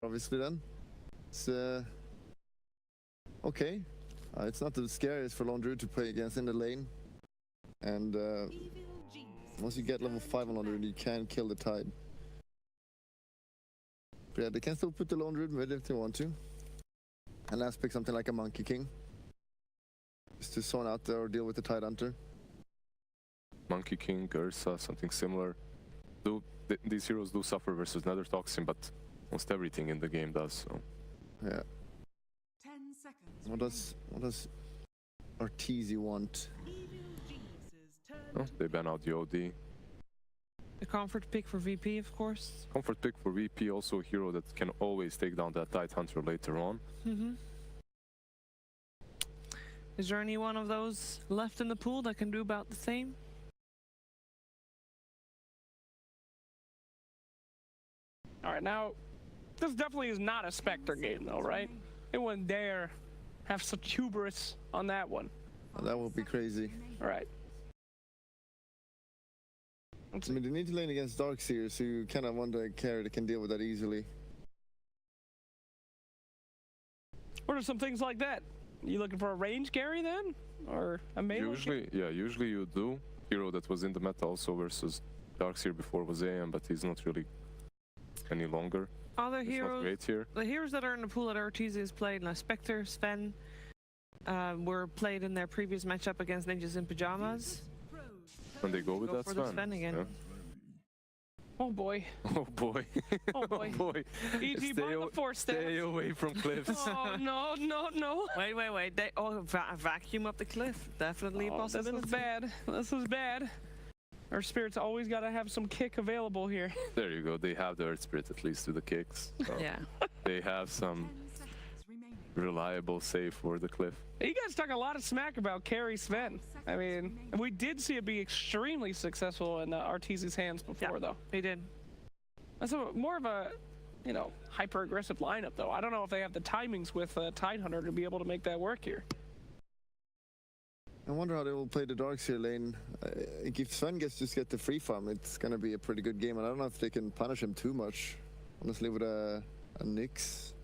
obviously then. It's okay. It's not the scariest for Lone Druid to play against in the lane. And once you get level 5 on Lone Druid, you can kill the Tide. But yeah, they can still put the Lone Druid mid if they want to. And last pick something like a Monkey King. Just to zone out there or deal with the Tide Hunter. Monkey King, Ursa, something similar. These heroes do suffer versus Nether Toxin, but almost everything in the game does. So. Yeah. 10 seconds. What does Arteezy want? Oh, they ban out the OD. The comfort pick for VP, of course. Comfort pick for VP, also a hero that can always take down that Tide Hunter later on. Is there any one of those left in the pool that can do about the same? All right, now, this definitely is not a Spectre game, though, right? It wouldn't dare have such hubris on that one. Oh, that would be crazy. All right. I mean, they need to lane against Darkseer, so you kind of want a carry that can deal with that easily. What are some things like that? You looking for a range carry then? Or a melee carry? Usually you do. Hero that was in the meta also versus Darkseer before was AM, but he's not really any longer. Other It's heroes, not great here. the heroes that are in the pool that Arteezy has played, like Spectre, Sven, were played in their previous matchup against Ninjas in Pajamas. When they go with Go that for the Sven. Sven again. Yeah. Oh boy. Oh boy. Oh boy. Oh boy. EG by the force Stay stance. away from cliffs. Oh no. Wait. They vacuum up the cliff. Definitely a Oh, this possibility. is bad. This is bad. Our Spirit's always got to have some kick available here. There you go. They have the Earth Spirit at least to the kicks. So Yeah. they have some 10 seconds remaining. reliable save for the cliff. You guys talk a lot of smack about carry Sven. I mean, we did see it be extremely successful in Arteezy's hands before, though. He did. That's more of a, hyper-aggressive lineup, though. I don't know if they have the timings with Tide Hunter to be able to make that work here. I wonder how they will play the Darkseer lane. If Sven just get the free farm, it's gonna be a pretty good game. And I don't know if they can punish him too much. Honestly, with a Nyx.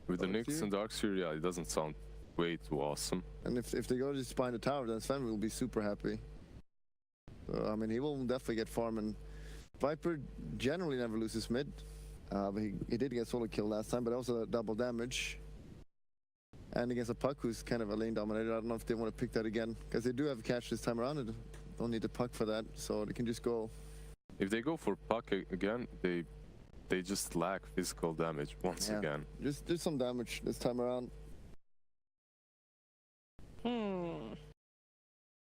With the Darkseer? Nyx and Darkseer, yeah, it doesn't sound way too awesome. And if they go just behind the tower, then Sven will be super happy. So, I mean, he will definitely get farm. And Viper generally never loses mid. But he did get solo kill last time, but also double damage. And against a Puck who's kind of a lane dominator, I don't know if they want to pick that again. Because they do have catch this time around, and don't need the Puck for that, so they can just go. If they go for Puck again, they just lack physical damage once again. Just do some damage this time around.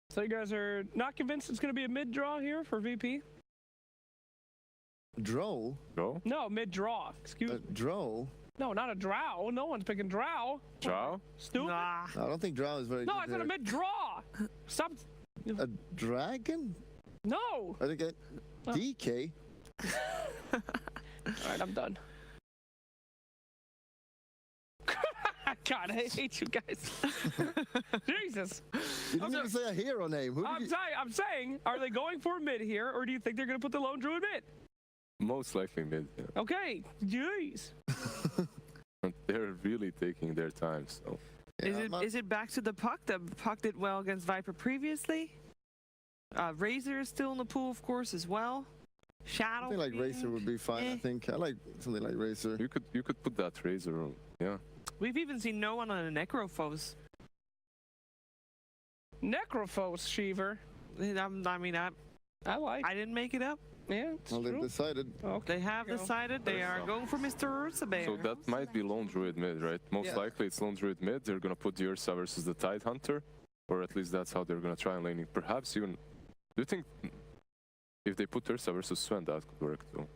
So you guys are not convinced it's going to be a mid-draw here for VP? Drow? Go? No, mid-draw. Excuse me. Drow? No, not a drow. No one's picking drow. Drow? Stupid. Nah. No, I don't think Drow is very No, good I said a here. mid-draw. Stop. A dragon? No. I think DK? All right, I'm done. God, I hate you guys. Jesus. You didn't even say a hero name. Who did you... I'm saying, are they going for mid here, or do you think they're going to put the Lone Druid mid? Most likely mid. Yeah. Okay, jeez. They're really taking their time, so. Yeah, Is it back to the Puck? The Puck did well against Viper previously. Razor is still in the pool, of course, as well. Shadow. Something like Racer would be fine, I think. I like something like Racer. You could put that Razor on, yeah. We've even seen no one on a Necrophos. Necrophos, Sheever. I like. I didn't make it up. Yeah, it's Well, they've true. decided. Okay. They have decided they are going for Mr. Ursabear. So that might be Lone Druid mid, right? Most likely it's Lone Druid mid. They're gonna put the Ursa versus the Tide Hunter, or at least that's how they're gonna try and laning. Perhaps even. Do you think if they put Ursa versus Sven, that could work too?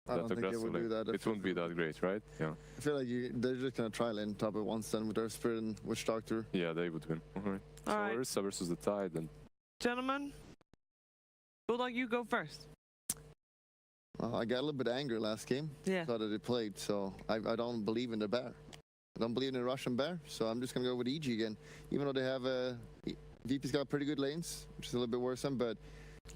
I don't think they would do that. It wouldn't be that great, right? Yeah. I feel like they're just gonna try lane top it once then with their Spirit and Witch Doctor. Yeah, they would win. All right. All So right. Ursa versus the Tide, and Gentlemen, Bulldog, you go first. I got a little bit angry last game. Yeah. Thought that they played, so I don't believe in the bear. I don't believe in the Russian bear, so I'm just gonna go with EG again. Even though they have VP's got pretty good lanes, which is a little bit worrisome, but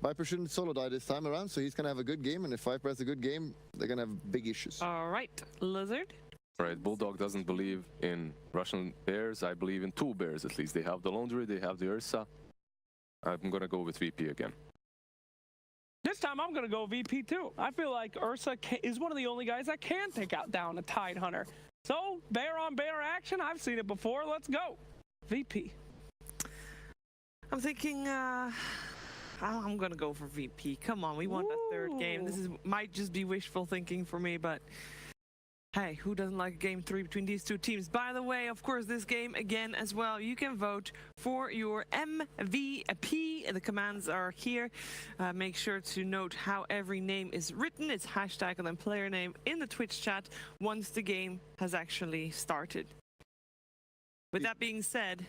Viper shouldn't solo die this time around, so he's gonna have a good game, and if Viper has a good game, they're gonna have big issues. All right, Lizard. Right, Bulldog doesn't believe in Russian bears. I believe in two bears at least. They have the Laundry, they have the Ursa. I'm gonna go with VP again. This time I'm going to go VP too. I feel like Ursa is one of the only guys that can take out down a Tide Hunter. So, bear on bear action. I've seen it before. Let's go. VP. I'm thinking, I'm going to go for VP. Come on, we want that third game. This might just be wishful thinking for me, but hey, who doesn't like game 3 between these two teams? By the way, of course, this game again as well, you can vote for your MVP. The commands are here. Make sure to note how every name is written. It's hashtag and then player name in the Twitch chat once the game has actually started. With that being said,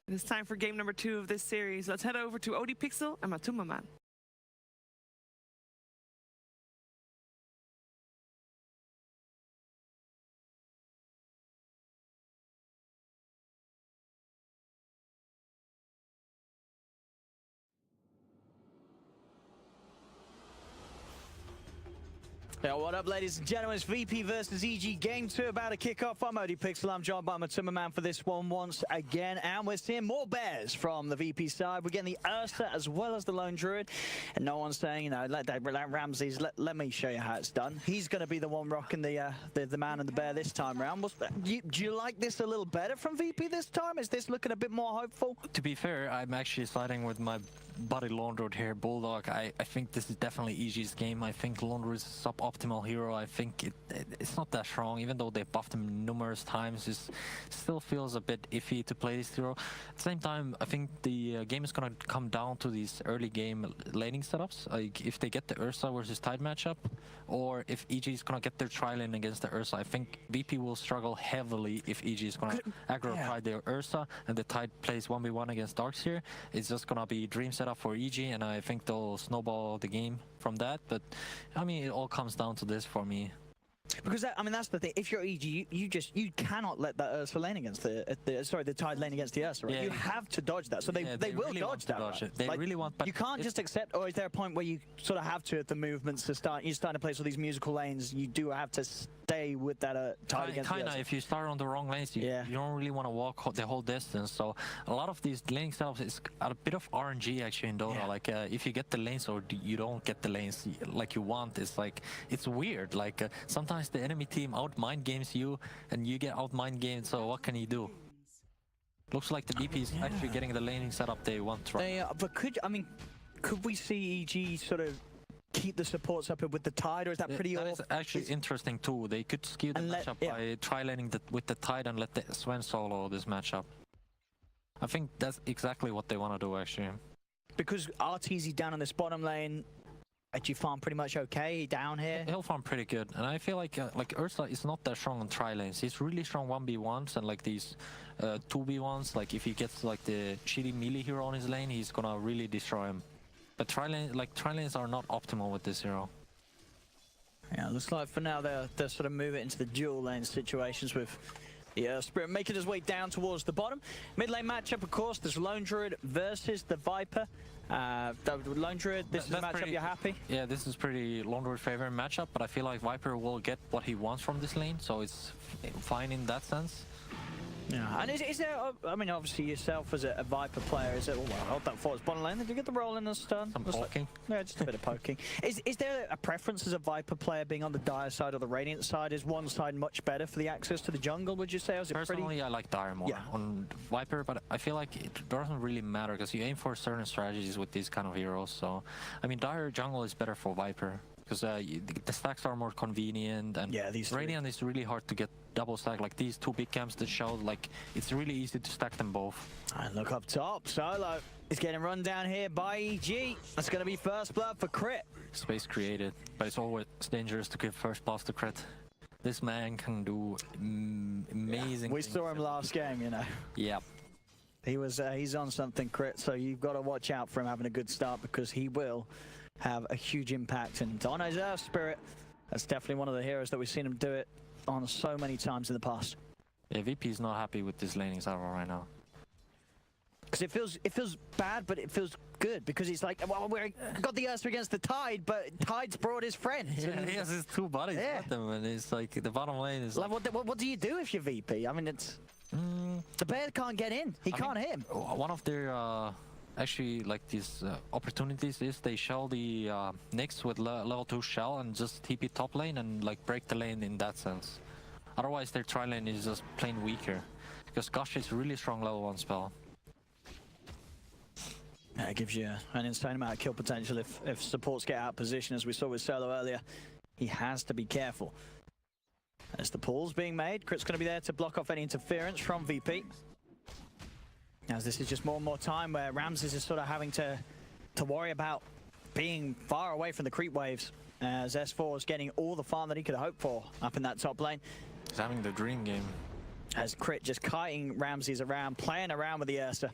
it's time for game number 2 of this series. Let's head over to ODPixel and Matuma Man. Yeah, what up, ladies and gentlemen? It's VP versus EG Game 2 about to kick off. I'm ODPixel. I'm joined by Matuma Man for this one once again. And we're seeing more bears from the VP side. We're getting the Ursa as well as the Lone Druid. And no one's saying, you know, let Ramses, let me show you how it's done. He's going to be the one rocking the man and the bear this time round. Do you like this a little better from VP this time? Is this looking a bit more hopeful? To be fair, I'm actually siding with my buddy Lone Druid here, Bulldog. I think this is definitely EG's game. I think Lone Druid is a suboptimal hero. I think it's not that strong, even though they buffed him numerous times. It still feels a bit iffy to play this hero. At the same time, I think the game is going to come down to these early game laning setups. Like if they get the Ursa versus Tide matchup, or if EG is going to get their tri-lane against the Ursa. I think VP will struggle heavily if EG is going to aggro try their Ursa and the Tide plays 1v1 against Darks here. It's just going to be dream setup for EG, and I think they'll snowball the game from that. But I mean, it all comes down to this for me. Because that's the thing. If you're EG, you cannot let that Ursa lane against the Tide lane against the Ursa. Right? Yeah. You have to dodge that. So they will really dodge that. Right? They really want. But you can't just accept. Or is there a point where you sort of have to at the movements to start? You're starting to place all these musical lanes. You do have to stay with that Tide against the Ursa. If you start on the wrong lanes, you don't really want to walk the whole distance. So a lot of these laning setups is a bit of RNG actually in Dota. Yeah. Like if you get the lanes or you don't get the lanes like you want, it's weird. Like sometimes the enemy team out-mind games you, and you get out-mind gamed, so what can you do? Looks like the VP is actually getting the laning setup they want, right? But could we see EG sort of keep the supports up with the Tide, or is that pretty off? That is actually interesting too. They could skew the matchup by tri-laning with the Tide and let the Sven solo this matchup. I think that's exactly what they want to do actually. Because RTZ down on this bottom lane, actually farm pretty much okay down here. He'll farm pretty good, and I feel like Ursa is not that strong on tri-lanes. He's really strong 1v1s and like these 2v1s. Like if he gets like the cheaty melee hero on his lane, he's gonna really destroy him. But tri-lanes are not optimal with this hero. Yeah, looks like for now they're sort of moving into the dual lane situations with Spirit making his way down towards the bottom. Mid lane matchup, of course, there's Lone Druid versus the Viper. Lone Druid, this is a matchup you're happy? Yeah, this is pretty Lone Druid favorite matchup, but I feel like Viper will get what he wants from this lane, so it's fine in that sense. Yeah, and is there, I mean, obviously yourself as a Viper player, is it, I hold that forward bottom lane, did you get the roll in the stun? Some poking? Yeah, just a bit of poking. Is there a preference as a Viper player being on the Dire side or the Radiant side? Is one side much better for the access to the jungle, would you say? Or is it Personally, I like Dire more on Viper, but I feel like it doesn't really matter because you aim for certain strategies with these kind of heroes, so, I mean, Dire jungle is better for Viper. Because the stacks are more convenient, and Radiant is really hard to get double stack. Like these two big camps that show, like it's really easy to stack them both. And look up top, Solo is getting run down here by EG. That's going to be first blood for Crit. Space created, but it's always dangerous to give first blood to Crit. This man can do amazing We saw him last game, you know. Yep. He's on something, Crit, so you've got to watch out for him having a good start because he will have a huge impact. And on his Earth Spirit, that's definitely one of the heroes that we've seen him do it on so many times in the past. Yeah, VP is not happy with this laning server right now. Because it feels bad, but it feels good because he's like, well, we got the Ursa against the Tide, but Tide's brought his friends. Yeah, and- he has his two buddies with him, and it's like the bottom lane is like, what do you do if you're VP? I mean, it's the bear can't get in. He can't hit him. One of their actually like these opportunities is they shell the Nyx with level 2 shell and just TP top lane and like break the lane in that sense. Otherwise their tri lane is just plain weaker because Gush is really strong level 1 spell. Yeah, it gives you an insane amount of kill potential if supports get out of position, as we saw with Solo earlier. He has to be careful. As the pull's being made, Crit's going to be there to block off any interference from VP. As this is just more and more time where Ramses is sort of having to worry about being far away from the creep waves, as S4 is getting all the farm that he could hope for up in that top lane. He's having the dream game. As Crit just kiting Ramses around, playing around with the Ursa,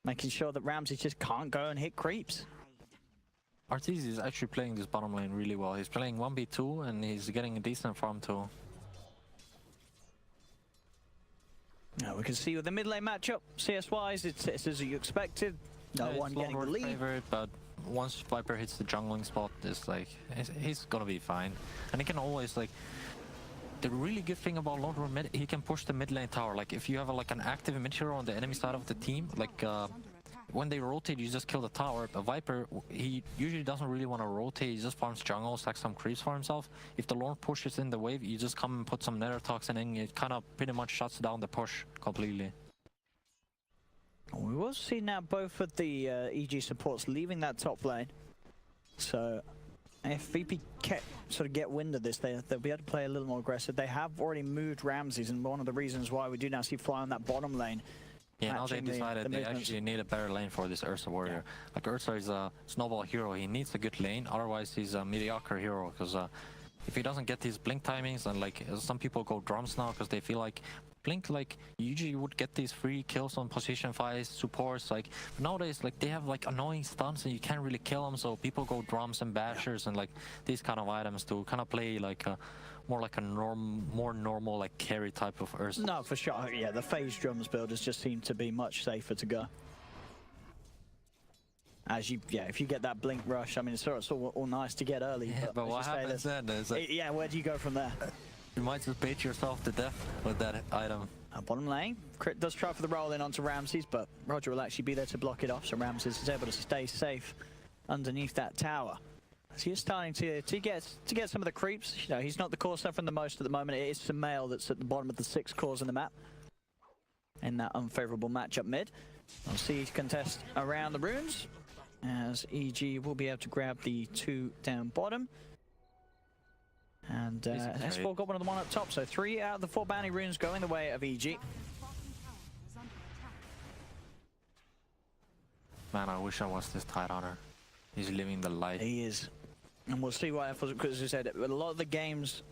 making sure that Ramses just can't go and hit creeps. Arteezy is actually playing this bottom lane really well. He's playing 1v2 and he's getting a decent farm too. Now we can see with the mid lane matchup, CS-wise, it's as you expected. No Yeah, one it's getting the Lord lead. favorite, but once Viper hits the jungling spot, it's like he's gonna be fine. And he can always like the really good thing about Lord mid, he can push the mid lane tower. Like if you have like an active mid hero on the enemy side of the team, like when they rotate, you just kill the tower. But Viper, he usually doesn't really want to rotate. He just farms jungle, stacks some creeps for himself. If the Lord pushes in the wave, you just come and put some nether toxin in. It kind of pretty much shuts down the push completely. We will see now both of the EG supports leaving that top lane. So if VP sort of get wind of this, they'll be able to play a little more aggressive. They have already moved Ramses, and one of the reasons why we do now see Fly on that bottom lane. Yeah, now they matching the decided they movements. actually need a better lane for this Ursa warrior. Like Ursa is a snowball hero, he needs a good lane, otherwise he's a mediocre hero, because if he doesn't get these blink timings, and like some people go drums now because they feel like blink, like you usually would get these free kills on position fights, supports, like but nowadays like they have like annoying stuns and you can't really kill them, so people go drums and bashers and like these kind of items to kind of play like a more like a more normal like carry type of Ursa. No, for sure. Yeah, the phase drums builders just seem to be much safer to go. As you, if you get that blink rush, I mean, it's all nice to get early. Yeah, but as what you say, happens then is like, yeah, where do you go from there? you might just bait yourself to death with that item. Bottom lane, Crit does try for the roll in onto Ramses, but Roger will actually be there to block it off, so Ramses is able to stay safe underneath that tower. So he's starting to get some of the creeps. You know, he's not the core suffering the most at the moment. It is Sumail that's at the bottom of the 6 cores in the map in that unfavorable matchup mid. We'll see contest around the runes as EG will be able to grab the 2 down bottom. And S4 got one of the 1 up top, so 3 out of the 4 bounty runes going the way of EG. Man, I wish I was this tight hunter. He's living the life. He is. And we'll see what F4, because as I said, a lot of the games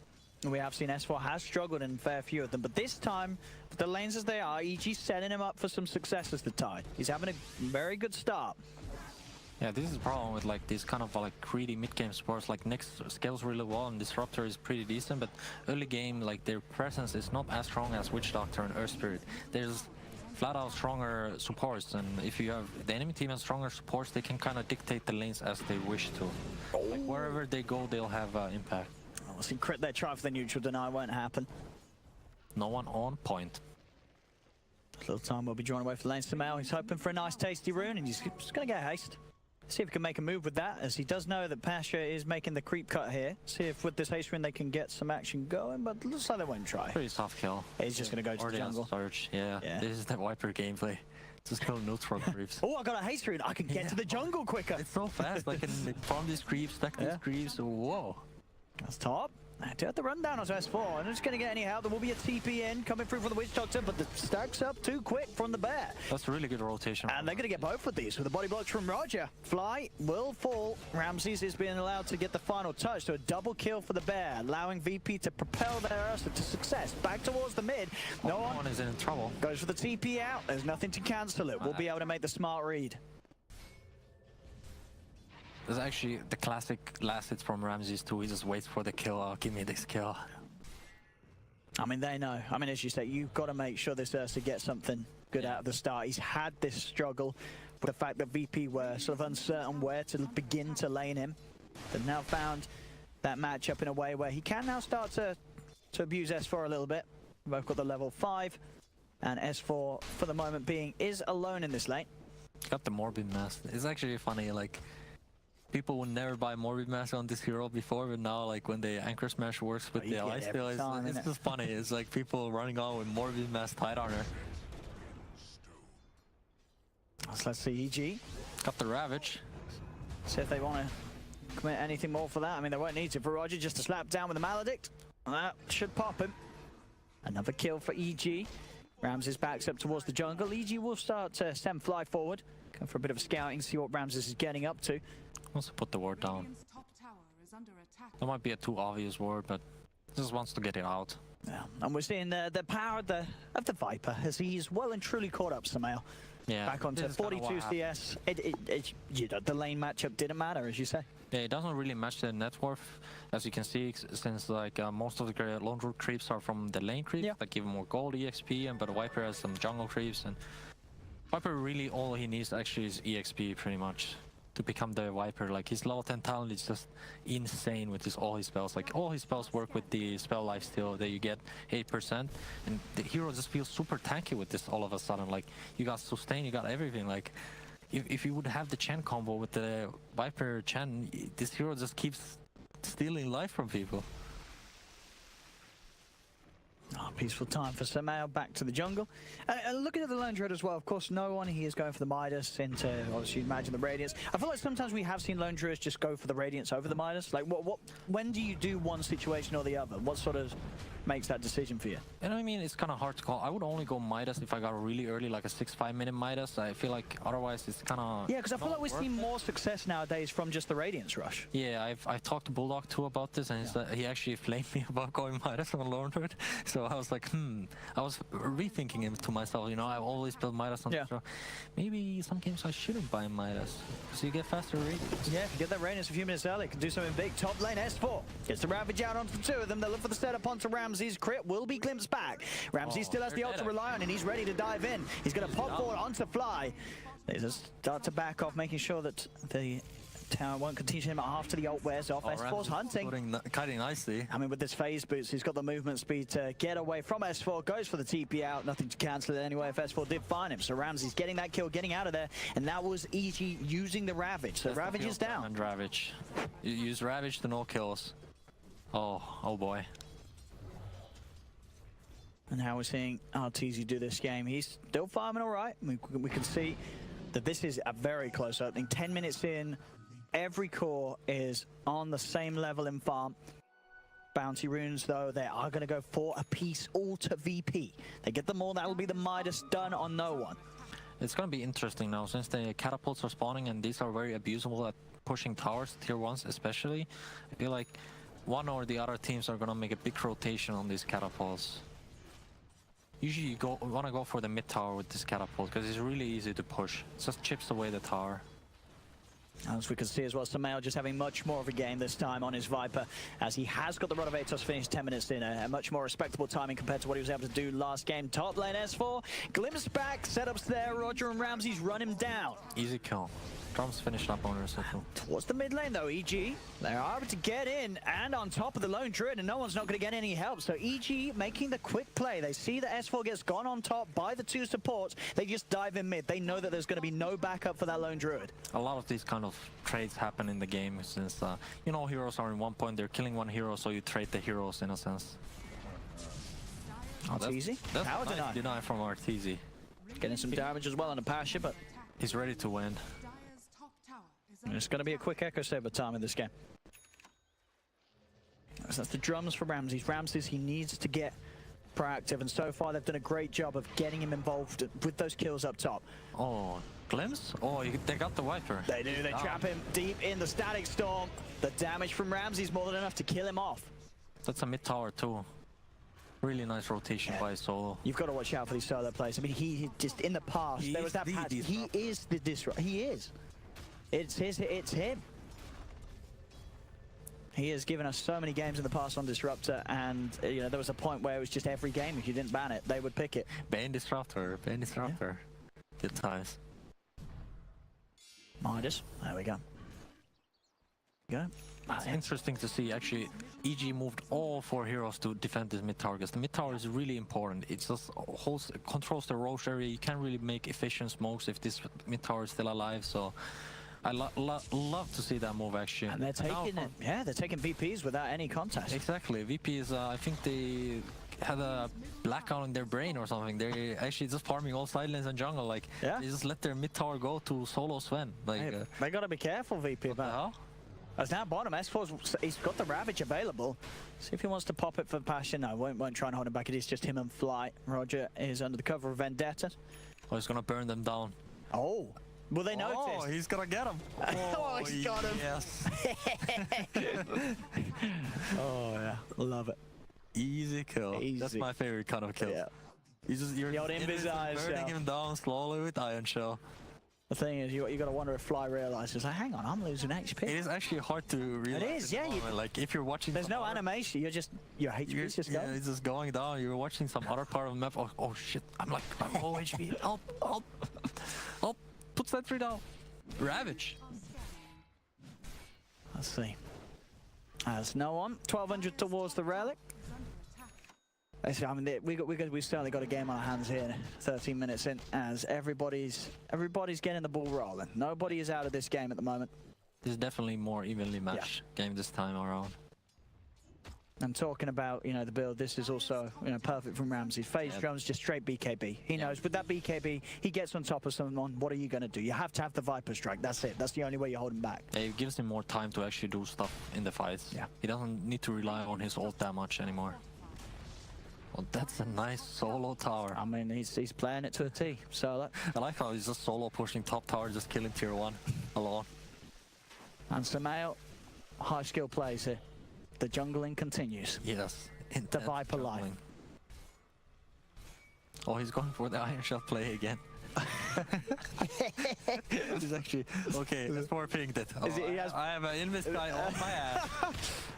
we have seen S4 has struggled in a fair few of them, but this time, with the lanes as they are, EG setting him up for some success as the Tide. He's having a very good start. Yeah, this is the problem with like these kind of like greedy mid-game sports. Like Nyx scales really well and Disruptor is pretty decent, but early game like their presence is not as strong as Witch Doctor and Earth Spirit. There's flat out stronger supports, and if you have the enemy team has stronger supports, they can kind of dictate the lanes as they wish to. Like wherever they go, they'll have impact. We'll see Crit there try for the neutral deny, won't happen. No one on point. Little time will be drawn away for lane. Sumail, he's hoping for a nice tasty rune, and he's just going to get haste. See if he can make a move with that, as he does know that Pasha is making the creep cut here. See if with this haste rune they can get some action going, but looks like they won't try. Pretty soft kill. He's just going to go to the jungle. Surge. Yeah, this is the Viper gameplay. Just kill neutral creeps. Oh, I got a haste rune. I can get to the jungle quicker. It's so fast. I can farm these creeps, stack these creeps. Whoa. That's top. I do have the rundown onto S4. I'm just going to get any help. There will be a TP in coming through from the Witch Doctor, but the stacks up too quick from the bear. That's a really good rotation. And they're going to get both of these with the body blocks from Roger. Fly will fall. Ramses is being allowed to get the final touch, so a double kill for the bear, allowing VP to propel their Ursa to success. Back towards the mid. No one is in trouble. Goes for the TP out. There's nothing to cancel it. We'll be able to make the smart read. There's actually the classic last hits from Ramses too. He just waits for the kill. Oh, give me this kill. I mean, they know. I mean, as you say, you've got to make sure this Ursa gets something good out of the start. He's had this struggle the fact that VP were sort of uncertain where to begin to lane him. They've now found that matchup in a way where he can now start to abuse S4 a little bit. Both got the level 5, and S4 for the moment being is alone in this lane. Got the Morbid Mask. It's actually funny, like, people would never buy Morbid Mask on this hero before, but now, like, when the Anchor Smash works with the Ice Steel, it's just funny. It's like people running on with Morbid Mask Tide Armor. So let's see, EG. Got the Ravage. See if they want to commit anything more for that. I mean, they won't need to for Roger just to slap down with the Maledict. That should pop him. Another kill for EG. Ramses backs up towards the jungle. EG will start to send fly forward. Go for a bit of scouting, see what Ramses is getting up to. Also put the ward down. Radiant's top tower is under attack. That might be a too obvious ward, but just wants to get it out. Yeah. And we're seeing the power of the Viper as he's well and truly caught up, Samael. Yeah, Back onto this is kinda 42 what happened. CS. You know, the lane matchup didn't matter, as you say. Yeah, it doesn't really match the net worth, as you can see, since like most of the lone root creeps are from the lane creep that give him more gold EXP, but Viper has some jungle creeps, and Viper really all he needs actually is EXP pretty much to become the Viper. Like his level 10 talent is just insane with all his spells. Like all his spells work with the spell lifesteal that you get 8%, and the hero just feels super tanky with this all of a sudden. Like you got sustain, you got everything. Like if you would have the Chen combo with the Viper Chen, this hero just keeps stealing life from people. Oh, peaceful time for Samael back to the jungle. And looking at the Lone Druid as well, of course, no one he is going for the Midas into, obviously, imagine the Radiance. I feel like sometimes we have seen Lone Druids just go for the Radiance over the Midas. Like, when do you do one situation or the other? What sort of makes that decision for you? And I mean, it's kind of hard to call. I would only go Midas if I got really early, like a 6-5 minute Midas. I feel like otherwise it's kind of... Yeah, because I feel like we're seeing more success nowadays from just the Radiance rush. Yeah, I've talked to Bulldog too about this, and he actually flamed me about going Midas on Lone Druid. So I was like, I was rethinking it to myself, you know, I've always built Midas on this row. Maybe some games I shouldn't buy Midas, so you get faster Radiance. Yeah, get that Radiance a few minutes early, can do something big. Top lane, S4 gets the Ravage out onto the two of them. They'll look for the setup onto Ramses. Crit will be glimpsed back. Ramses still has the ult to rely on, and he's ready to dive in. He's going to pop forward onto Fly. They just start to back off, making sure that the tower won't continue him after the ult wears off. S4's hunting. Cutting nicely. I mean, with this phase boost, he's got the movement speed to get away from S4. Goes for the TP out. Nothing to cancel it anyway if S4 did find him. So Ramses getting that kill, getting out of there. And that was EG using the Ravage. So Ravage is down. And Ravage. You use Ravage to no kills. Oh boy. And how we're seeing Arteezy do this game. He's still farming all right. We can see that this is a very close opening. 10 minutes in, every core is on the same level in farm. Bounty runes, though, they are going to go for a piece all to VP. They get them all, that will be the Midas done on no one. It's going to be interesting now, since the catapults are spawning, and these are very abusable at pushing towers, tier 1s especially. I feel like one or the other teams are going to make a big rotation on these catapults. Usually you want to go for the mid tower with this catapult, because it's really easy to push. It just chips away the tower. As we can see as well, Samael just having much more of a game this time on his Viper, as he has got the Rod of Atos finished 10 minutes in, a much more respectable timing compared to what he was able to do last game. Top lane S4, glimpse back, setups there, Roger and Ramses run him down. Easy kill. Drums finished up on Ursa. Towards the mid lane though, EG, they are able to get in and on top of the Lone Druid, and no one's not going to get any help. So EG making the quick play. They see that S4 gets gone on top by the two supports. They just dive in mid. They know that there's going to be no backup for that Lone Druid. A lot of these kind of trades happen in the game, since you know, heroes are in one point, they're killing one hero, so you trade the heroes in a sense. Arteezy, that's power a nice deny from Arteezy. Getting some damage as well on the Pasha, but he's ready to win. Dire's top tower is it's going to be a quick Echo Saber time in this game. So that's the drums for Ramses. Ramses, he needs to get proactive, and so far they've done a great job of getting him involved with those kills up top. Oh, glimpse? Oh, they got the Viper. They do, they trap him deep in the Static Storm. The damage from Ramses more than enough to kill him off. That's a mid tower too. Really nice rotation by Solo. You've got to watch out for these solo plays. I mean, he just, in the past, there was that patch. He is the disrupt. He is. It's him. He has given us so many games in the past on Disruptor, and you know, there was a point where it was just every game, if you didn't ban it, they would pick it. Ban Disruptor, ban Disruptor. Yeah. Good times. Midas. There we go. It's interesting to see, actually, EG moved all 4 heroes to defend this mid targets. The mid tower is really important. It just controls the Roche area. You can't really make efficient smokes if this mid tower is still alive, so I love to see that move, actually. And they're taking it. Yeah, they're taking VPs without any contest. Exactly. VPs, I think they had a blackout in their brain or something. They're actually just farming all side lanes and jungle. Like, they just let their mid tower go to solo Sven. Like, hey, they gotta be careful, VP, about as now bottom, S4's, he's got the Ravage available. See if he wants to pop it for Passion. No, won't try and hold him back. It is just him and Fly. Roger is under the cover of Vendetta. Oh, he's gonna burn them down. Oh, will they notice? Oh, he's gonna get him. Oh, he's got him. Yes. Oh, yeah. Love it. Easy kill. Easy. That's my favorite kind of kill. Yeah. You're The old Invis eyes, burning him down slowly with Iron Shell. The thing is, you got to wonder if Fly realizes, like, hang on, I'm losing HP. It is actually hard to realize. It is, yeah. Like, if you're watching... There's no animation, you're just, your HP's just going. Yeah, it's just going down. You're watching some other part of the map. Oh shit, I'm low HP. Help. Put Sentry down. Ravage. Let's see. As no one, 1200 towards the Relic. I mean, we certainly got a game on our hands here. 13 minutes in, as everybody's getting the ball rolling. Nobody is out of this game at the moment. This is definitely more evenly matched game this time around. And talking about, you know, the build, this is also, you know, perfect from Ramsey. Phase drums, just straight BKB. He knows with that BKB, he gets on top of someone. What are you going to do? You have to have the Viper Strike. That's it. That's the only way you hold him back. It gives him more time to actually do stuff in the fights. Yeah. He doesn't need to rely on his ult that much anymore. Well, that's a nice solo tower. I mean, he's playing it to a T. So I like how he's just solo pushing top tower, just killing tier 1 alone. And Samael, high skill plays here. The jungling continues. Yes. The Viper life. Oh, he's going for the Iron Shell play again. This is actually okay. S4 pinged it. Oh, I have an Invis guy on my ass.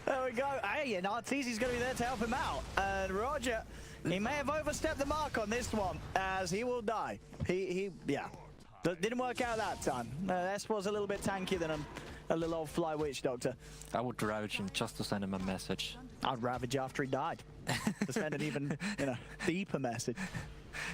There we go. Hey, and Arteezy's going to be there to help him out. And Roger, he may have overstepped the mark on this one, as he will die. Yeah. Didn't work out that time. S was a little bit tankier than a little old Fly Witch Doctor. I would ravage him just to send him a message. I'd ravage after he died. To send an even, you know, deeper message.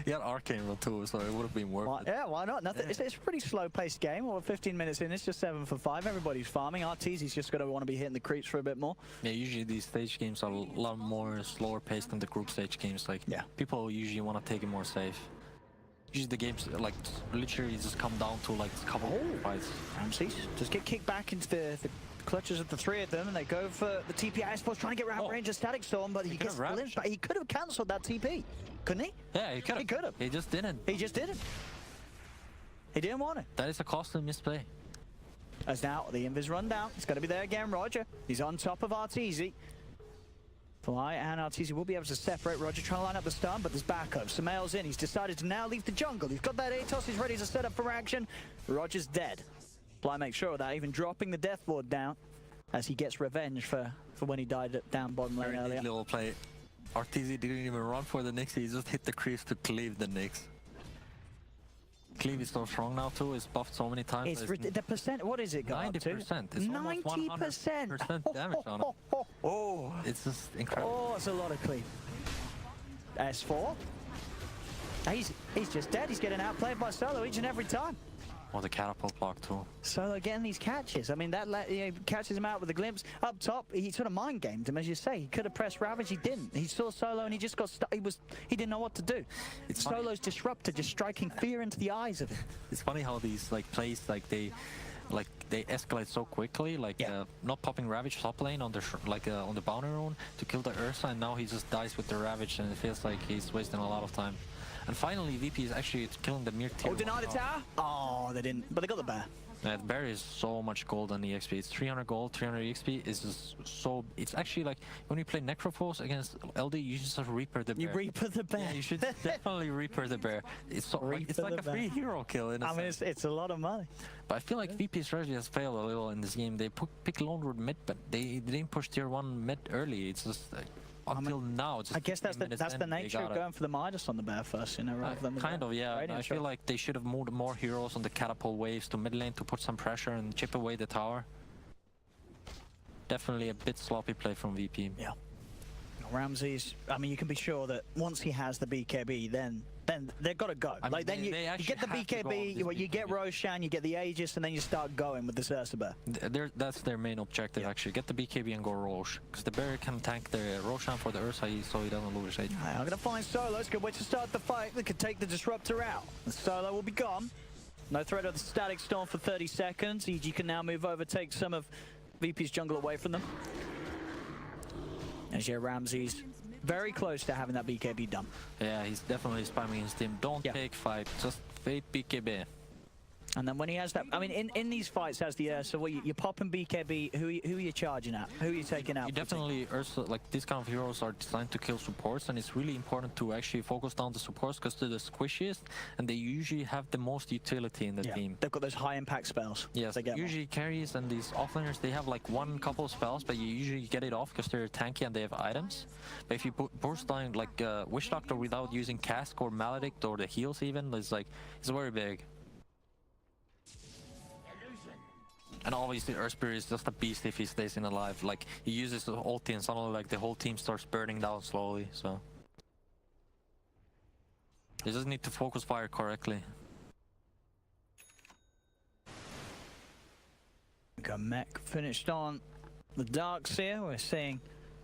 He had Arcane Run too, so it would have been worth it. Yeah, why not? Nothing. It's a pretty slow-paced game. Well, 15 minutes in, it's just 7 for 5. Everybody's farming. Arteezy's just going to want to be hitting the creeps for a bit more. Yeah, usually these stage games are a lot more slower paced than the group stage games. Like, people usually want to take it more safe. Usually the games, like, literally just come down to, like, a couple of fights. Ramses just get kicked back into the clutches of the 3 of them, and they go for the TP. I suppose trying to get around range of Static Storm, but he gets blinched. But he could have cancelled that TP, couldn't he? Yeah, he could have. He could have. He just didn't. He just didn't. He didn't want it. That is a costly misplay. As now the Invis run down. It's going to be there again, Roger. He's on top of Arteezy. Fly and Arteezy will be able to separate. Roger trying to line up the stun, but there's backup. Samael's in. He's decided to now leave the jungle. He's got that Atos. He's ready to set up for action. Roger's dead. Fly makes sure of that, even dropping the Death Ward down as he gets revenge for when he died down bottom lane earlier. Very little play. Arteezy didn't even run for the Nyx. He just hit the creeps to cleave the Nyx. Cleave is so strong now too. It's buffed so many times. It's the percent. What is it? 90%. It's 90% damage on him. Oh, it's just incredible. Oh, it's a lot of cleave. S4. He's just dead. He's getting outplayed by Solo each and every time. Oh, the catapult block too. Solo getting these catches. I mean, that catches him out with a glimpse. Up top, he sort of mind gamed him, as you say. He could have pressed Ravage, he didn't. He saw Solo and he just got stuck. He didn't know what to do. It's Solo's disruptor, just striking fear into the eyes of him. It's funny how these plays they escalate so quickly. Not popping Ravage top lane on the on the boundary rune to kill the Ursa, and now he just dies with the Ravage, and it feels like he's wasting a lot of time. And finally, VP is actually killing the Mir tier. Oh, denied the tower? Oh, they didn't. But they got the bear. The bear is so much gold on EXP. It's 300 gold, 300 EXP. It's just so... It's actually like, when you play Necrophos against LD, you just Reaper the bear. You Reaper the bear. Yeah, you should definitely Reaper the bear. It's like a free hero kill in a sense. It's a lot of money. But I feel like VP strategy has failed a little in this game. They pick Lone Root mid, but they didn't push tier 1 mid early. It's just... until now. Just I guess that's 15 minutes the in, they nature of got it. going for the Midas on the bear first, you know, rather than the Kind of, yeah. Radiant I feel shot. like they should have moved more heroes on the catapult waves to mid lane to put some pressure and chip away the tower. Definitely a bit sloppy play from VP. Yeah. Ramses, I mean, you can be sure that once he has the BKB, then they've got to go. I mean, Like then you get the have to go on BKB, this you get BKB. Roshan, you get the Aegis, and then you start going with the Ursa Bear. That's their main objective, actually. Get the BKB and go Rosh. Because the Bear can tank the Roshan for the Ursa so he doesn't lose HP. I'm going to find Solo. It's a good way to start the fight. They could take the Disruptor out. The Solo will be gone. No threat of the Static Storm for 30 seconds. EG can now move over, take some of VP's jungle away from them. As Ramses very close to having that BKB done. Yeah, he's definitely spamming his team. Don't take fight, just fade BKB. And then when he has that, I mean, in these fights as the Ursa, well, you're popping BKB, who are you charging at? Who are you taking out? You definitely, Ursa, like these kind of heroes are designed to kill supports, and it's really important to actually focus down the supports because they're the squishiest, and they usually have the most utility in the team. They've got those high impact spells. Yes, they get usually carries and these offlaners, they have like one couple of spells, but you usually get it off because they're tanky and they have items. But if you burst down like Witch Doctor without using Cask or Maledict or the heals even, it's very big. And obviously Earthspirit is just a beast if he stays in alive. Like he uses the ulti and suddenly like the whole team starts burning down slowly, so. You just need to focus fire correctly. Got Mech finished on the Darkseer. We're seeing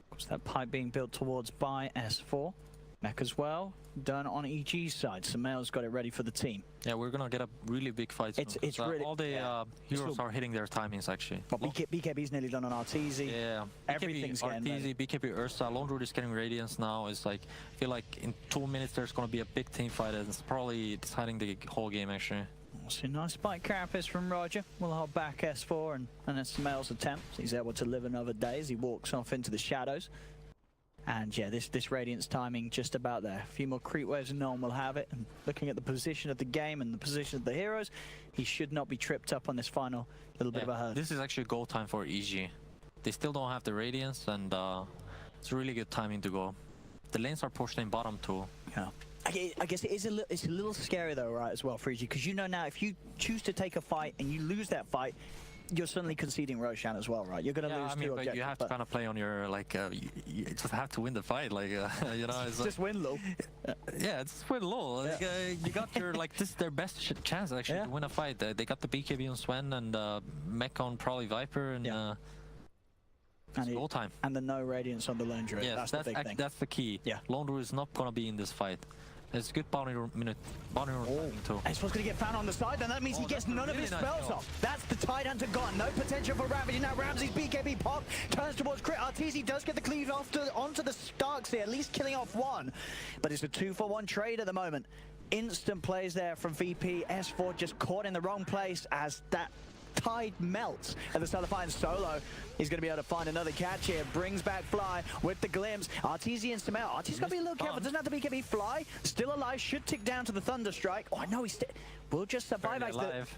what's that pipe being built towards by S4. Mech as well, done on EG's side. Sumail's got it ready for the team. Yeah, we're gonna get a really big fight soon. It's really all the heroes are hitting their timings actually. But BKB's nearly done on Arteezy. Yeah, Everything's getting ready. Arteezy, BKB, Ursa, Lone Druid is getting Radiance now. It's like, I feel like in 2 minutes there's gonna be a big team fight and it's probably deciding the whole game actually. Also, nice spike carapace from Roger. We'll hold back S4 and then Sumail's attempt. He's able to live another day as he walks off into the shadows. And yeah, this Radiance timing just about there. A few more creep waves and no one will have it. And looking at the position of the game and the position of the heroes, he should not be tripped up on this final little bit of a hurdle. This is actually go time for EG. They still don't have the Radiance and it's really good timing to go. The lanes are pushed in bottom too. Yeah. I guess it's a little scary though, right, as well for EG, because you know now if you choose to take a fight and you lose that fight, you're suddenly conceding Roshan as well, right? You're going to lose two objectives. But you have to kind of play on your, like, you just have to win the fight, like, you know. It's just win low. Yeah, it's win low. Like, you got your, like, this is their best chance, actually, to win a fight. They got the BKB on Sven and Mech on probably Viper, and it's goal time. And the no Radiance on the Lone Druid. Yes, that's the big thing. That's the key. Yeah. Lone Druid is not going to be in this fight. It's good bounty timing too. And supposed to get found on the side, then that means he gets none of his spells off. That's the Tidehunter gone. No potential for Ravage. Now Ramsey's BKB pop turns towards crit. Arteezy does get the cleave onto the Starks here, at least killing off one. But it's a 2-for-1 trade at the moment. Instant plays there from VP. S4 just caught in the wrong place as that Tide melts at the start of the fight. And Solo is going to be able to find another catch here. Brings back Fly with the glimpse. Arteezy and Sumail. Arteezy's got to be a little careful. Doesn't have the BKB. Fly still alive. Should tick down to the Thunderstrike. Oh no, he's will just survive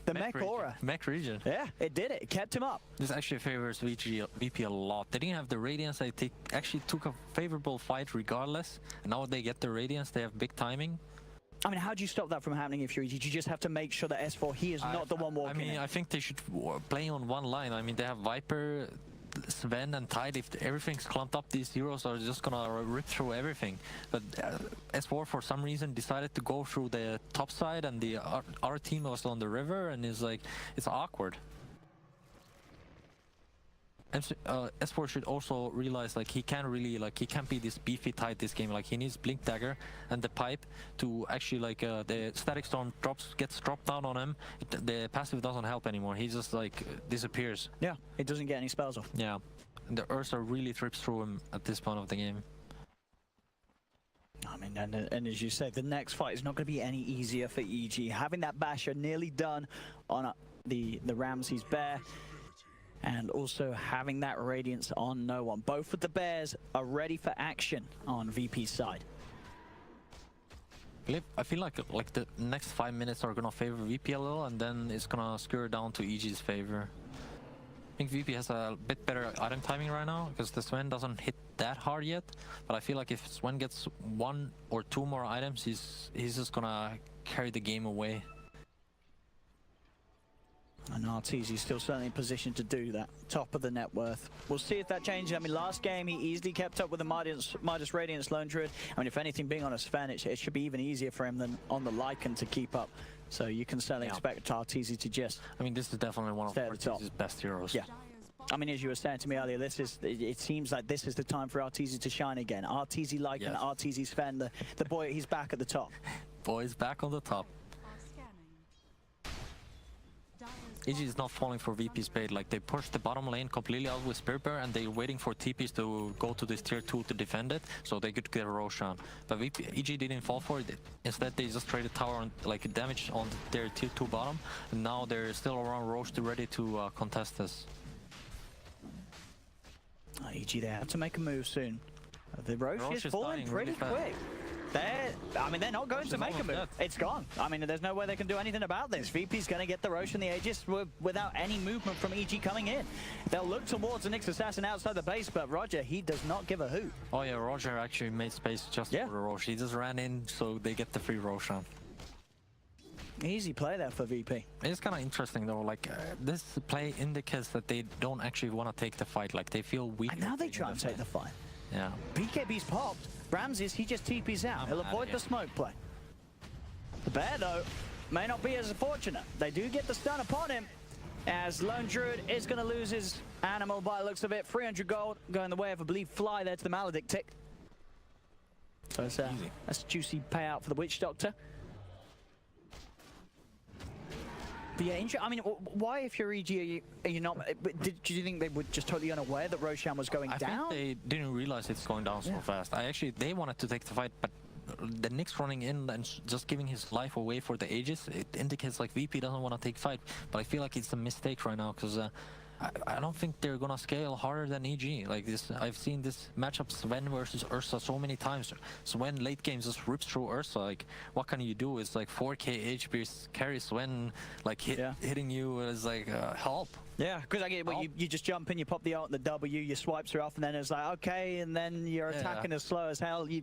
the mech aura. Mech region. Yeah, it did it. It kept him up. This actually favors VP a lot. They didn't have the Radiance. They actually took a favorable fight regardless. And now they get the Radiance. They have big timing. I mean, how do you stop that from happening if you're EG? You just have to make sure that S4, he is not the one walking in. I think they should play on one line. I mean, they have Viper, Sven, and Tide. If everything's clumped up, these heroes are just gonna rip through everything. But S4, for some reason, decided to go through the top side, and our team was on the river, and it's awkward. S4 should also realize like he can't be this beefy Tide this game. Like he needs Blink Dagger and the pipe to actually like the Static Storm gets dropped down on him. The passive doesn't help anymore. He just like disappears. Yeah, it doesn't get any spells off. Yeah, and the Ursa really trips through him at this point of the game. I mean, and as you said, the next fight is not going to be any easier for EG. Having that basher nearly done on the Ramses Bear. And also having that Radiance on no one. Both of the Bears are ready for action on VP's side. I feel like the next 5 minutes are gonna favor VP a little, and then it's gonna skewer down to EG's favor. I think VP has a bit better item timing right now because the Sven doesn't hit that hard yet, but I feel like if Sven gets 1 or 2 more items, he's just gonna carry the game away. And Arteezy's still certainly in position to do that. Top of the net worth. We'll see if that changes. I mean, last game he easily kept up with the Midas Radiance Lone Druid. I mean, if anything, being on a Sven, it should be even easier for him than on the Lycan to keep up. So you can certainly expect Arteezy to just... I mean, this is definitely one of Arteezy's best heroes. Yeah. I mean, as you were saying to me earlier, it seems like this is the time for Arteezy to shine again. Arteezy Lycan, Arteezy Sven, the boy, he's back at the top. Boy's back on the top. EG is not falling for VP Spade. Like, they pushed the bottom lane completely out with Spirit Bear, and they're waiting for TPs to go to this tier 2 to defend it, so they could get a Roshan. But EG didn't fall for it. Instead, they just traded tower on, like, damage on their tier 2 bottom, and now they're still around Roche ready to contest this. EG, they have to make a move soon. The Roche is falling pretty quick. They're not going to make a move. It's gone. I mean, there's no way they can do anything about this. VP's going to get the Roche and the Aegis without any movement from EG coming in. They'll look towards the Nyx Assassin outside the base, but Roger, he does not give a hoot. Oh yeah, Roger actually made space just for the Roche. He just ran in, so they get the free Roshan. Easy play there for VP. It's kind of interesting though, like this play indicates that they don't actually want to take the fight, like they feel weak. And now they try and take the fight. Yeah. BKB's popped. Ramses, he just TPs out. He'll avoid the smoke play. The bear, though, may not be as fortunate. They do get the stun upon him, as Lone Druid is going to lose his animal by the looks of it. 300 gold going the way of, I believe, Fly there to the Maledict tick. So it's, that's a juicy payout for the Witch Doctor. But yeah, I mean, why, if you're EG, are you not? Did you think they were just totally unaware that Roshan was going down? I think they didn't realize it's going down so fast. They wanted to take the fight, but the Nyx running in and just giving his life away for the Aegis, it indicates like VP doesn't want to take fight. But I feel like it's a mistake right now, because I don't think they're gonna scale harder than EG. Like this, I've seen this matchup Sven versus Ursa so many times. Sven late games just rips through Ursa. Like, what can you do? It's like 4k HP carry Sven, like hitting you is like help. Yeah, because I get you just jump in, you pop the ult and the W, you swipes her off, and then it's like okay, and then you're attacking as slow as hell. You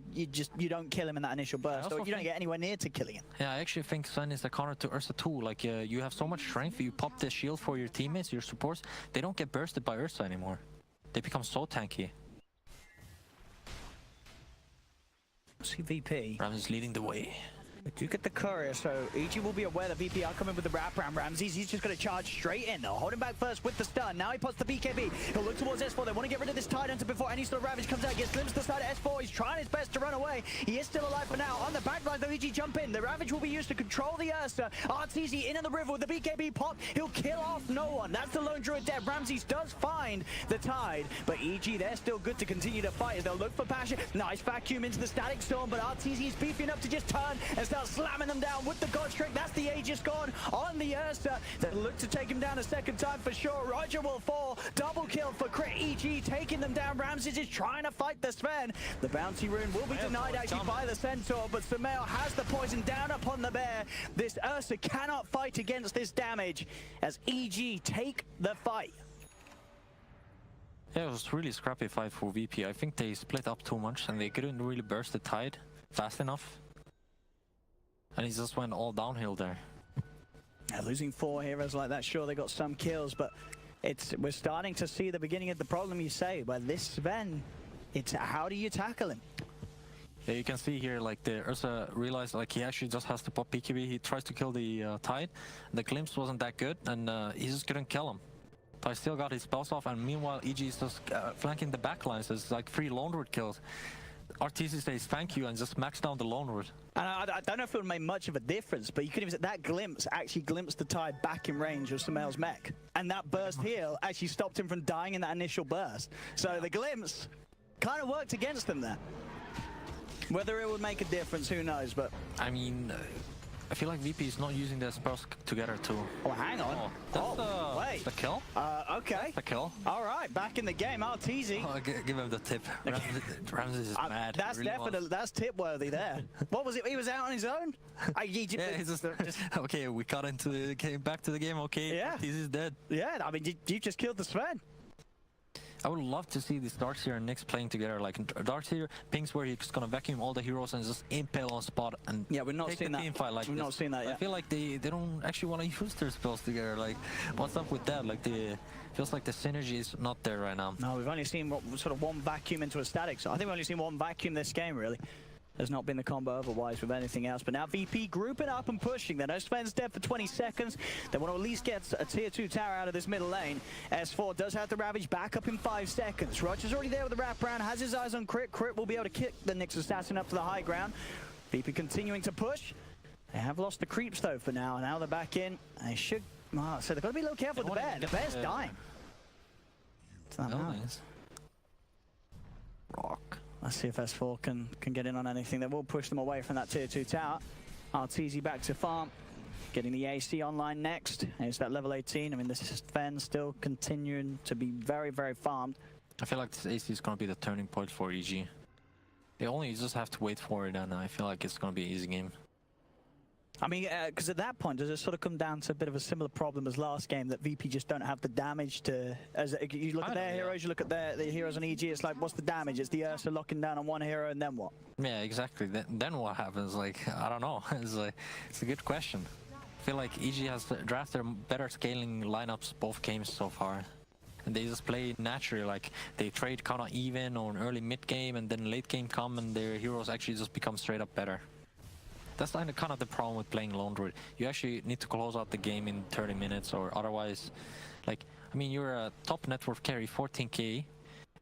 don't kill him in that initial burst, or you don't get anywhere near to killing him. Yeah, I actually think Sven is a counter to Ursa too. Like you have so much strength, you pop the shield for your teammates, your supports. They don't get bursted by Ursa anymore. They become so tanky. See VP. Ram is leading the way. They do get the courier, so EG will be aware that VP are coming with the wraparound. Ramses, he's just going to charge straight in. They'll hold him back first with the stun. Now he puts the BKB. He'll look towards S4. They want to get rid of this Tide Hunter before any sort of Ravage comes out. Gets glimpsed to the side of S4. He's trying his best to run away. He is still alive for now. On the backline, though, EG jump in. The Ravage will be used to control the Ursa. Arteezy in the river with the BKB pop. He'll kill off no one. That's the Lone Druid dead. Ramses does find the Tide, but EG, they're still good to continue to fight as they'll look for Passion. Nice vacuum into the Static Storm, but Arteezy is beefy enough to just turn and start slamming them down with the God Trick. That's the Aegis gone on the Ursa. They'll look to take him down a second time for sure. Roger will fall. Double kill for Crit EG, taking them down. Ramses is trying to fight the Sven. The bounty rune will be denied actually by the Centaur, but Sumail has the poison down upon the bear. This Ursa cannot fight against this damage as EG take the fight. Yeah, it was really scrappy fight for VP. I think they split up too much and they couldn't really burst the Tide fast enough. And he just went all downhill there. Yeah, losing 4 heroes like that, sure, they got some kills, but we're starting to see the beginning of the problem, you say. But this Sven, it's how do you tackle him? Yeah, you can see here, like, the Ursa realized, like, he actually just has to pop PKB. He tries to kill the Tide. The glimpse wasn't that good, and he just couldn't kill him. But still got his spells off, and meanwhile, EG is just flanking the backlines. It's like 3 Lone Druid kills. Arteezy says thank you and just max down the Lone Druid. And I don't know if it would make much of a difference, but you could even say that glimpse actually glimpsed the Tide back in range of Sumail's mech. And that burst heal actually stopped him from dying in that initial burst. So the glimpse kind of worked against them there. Whether it would make a difference, who knows, but... I mean, I feel like VP is not using their spells together too. Oh, hang on. Wait. The kill? Okay. That's the kill. All right, back in the game, Arteezy. Oh, give him the tip. Ramses is mad. That's really definitely, that's tip-worthy there. What was it? He was out on his own? He's just okay, we got into the game, back to the game, okay. Yeah. Arteezy's dead. Yeah, I mean, you just killed the Sven. I would love to see these Darkseer and Nyx playing together. Like Darkseer pings where he's gonna vacuum all the heroes and just impale on spot and Yeah, we're not take seeing the that. team fight like We've this. not seen that I yet. feel like they don't actually want to use their spells together. Like, what's up with that? Like, feels like the synergy is not there right now. No, we've only seen sort of one vacuum into a static. So I think we've only seen one vacuum this game, really. There's not been the combo otherwise with anything else. But now VP grouping up and pushing. They know Sven's dead for 20 seconds. They want to at least get a tier 2 tower out of this middle lane. S4 does have the Ravage back up in 5 seconds. Roger's already there with the wraparound, has his eyes on Crit. Crit will be able to kick the Nyx Assassin up to the high ground. VP continuing to push. They have lost the creeps though for now. Now they're back in. They should... Oh, so they've got to be a little careful with the bear. The bear's dying. It's not nice. Rock. Let's see if S4 can get in on anything that will push them away from that tier 2 tower. RTZ back to farm, getting the AC online next. It's that level 18. I mean, this is Sven still continuing to be very, very farmed. I feel like this AC is going to be the turning point for EG. They only just have to wait for it, and I feel like it's going to be an easy game. I mean, because at that point, does it sort of come down to a bit of a similar problem as last game, that VP just don't have the damage to... As you look at their heroes, you look at the heroes on EG, it's like, what's the damage? It's the Ursa locking down on one hero, and then what? Yeah, exactly. Then what happens? Like, I don't know. It's a good question. I feel like EG has drafted better scaling lineups both games so far. And they just play naturally, like they trade kind of even on early mid game, and then late game come and their heroes actually just become straight up better. That's kind of the problem with playing Lone Druid. You actually need to close out the game in 30 minutes, or otherwise, like, I mean, you're a top net worth carry, 14k,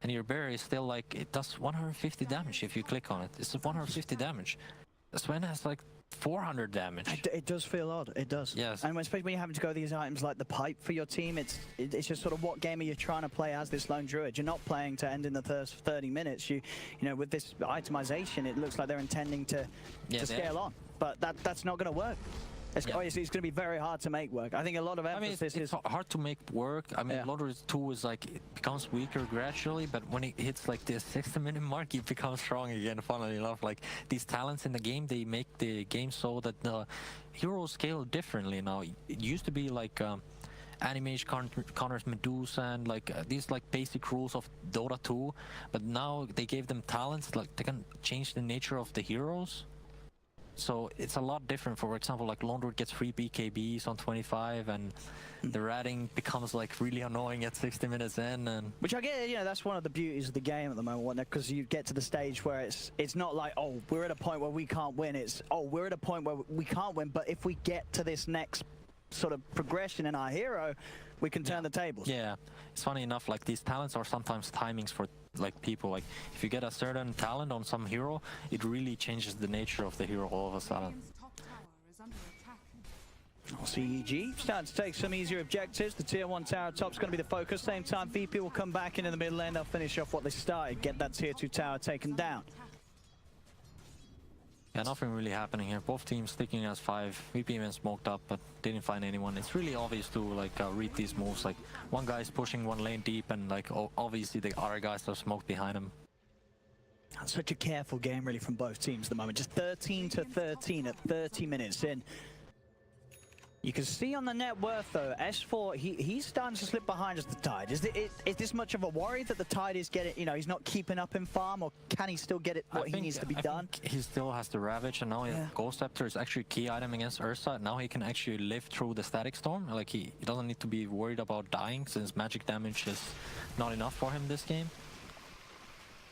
and your bear is still like, it does 150 damage if you click on it. It's 150 damage. Sven has like 400 damage. It does feel odd. It does. Yes. And especially when you're having to go these items like the pipe for your team, it's just sort of what game are you trying to play as this Lone Druid? You're not playing to end in the first 30 minutes. You know, with this itemization, it looks like they're intending to scale on, but that's not going to work. Obviously, it's going to be very hard to make work. I think a lot of emphasis it's hard to make work. I mean, Lone Druid 2 is like, it becomes weaker gradually, but when it hits like the 60-minute mark, it becomes strong again, funnily enough. Like, these talents in the game, they make the game so that the heroes scale differently now. It used to be like Animage counters Medusa and like these like basic rules of Dota 2, but now they gave them talents, like they can change the nature of the heroes. So it's a lot different. For example, like Lone Druid gets 3 BKBs on 25, and the ratting becomes like really annoying at 60 minutes in. And which I get, you know, that's one of the beauties of the game at the moment, because you get to the stage where it's not like, oh, we're at a point where we can't win. It's, oh, we're at a point where we can't win, but if we get to this next sort of progression in our hero, we can turn the tables. Yeah, it's funny enough, like these talents are sometimes timings for like people. Like if you get a certain talent on some hero, it really changes the nature of the hero all of a sudden. Radiant's top tower is under attack. CEG starting to take some easier objectives. The tier 1 tower top's going to be the focus. Same time, VP will come back in the middle lane. They'll finish off what they started, get that tier 2 tower taken down. Yeah, nothing really happening here. Both teams sticking as 5. VP even smoked up, but didn't find anyone. It's really obvious to like read these moves. Like one guy's pushing one lane deep, and like obviously the other guys are smoked behind him. That's such a careful game, really, from both teams at the moment. Just 13-13 at 30 minutes in. You can see on the net worth, though, S4, he's starting to slip behind as the Tide. Is this much of a worry that the Tide is getting, you know, he's not keeping up in farm, or can he still get it what he needs to be done? He still has the Ravage, and now Ghost Scepter is actually a key item against Ursa. Now he can actually live through the Static Storm. Like he doesn't need to be worried about dying, since magic damage is not enough for him this game.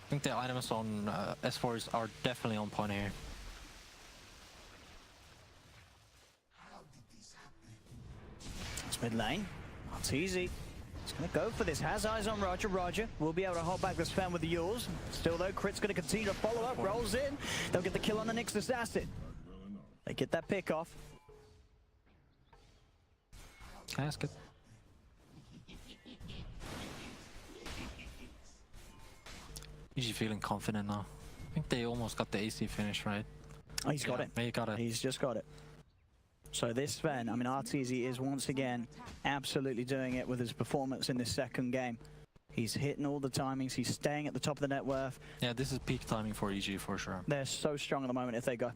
I think the items on S4 are definitely on point here. It's mid lane. It's easy. He's going to go for this. Has eyes on Roger. Roger will be able to hold back the Sven with the Yules. Still, though, Crit's going to continue to follow up. Rolls in. They'll get the kill on the Nyx Assassin. They get that pick off. That's good. Easy feeling confident now. I think they almost got the AC finish, right? Oh, he's got it. He got it. He's just got it. So this Sven, I mean, RTZ is once again absolutely doing it with his performance in this second game. He's hitting all the timings. He's staying at the top of the net worth. Yeah, this is peak timing for EG for sure. They're so strong at the moment if they go.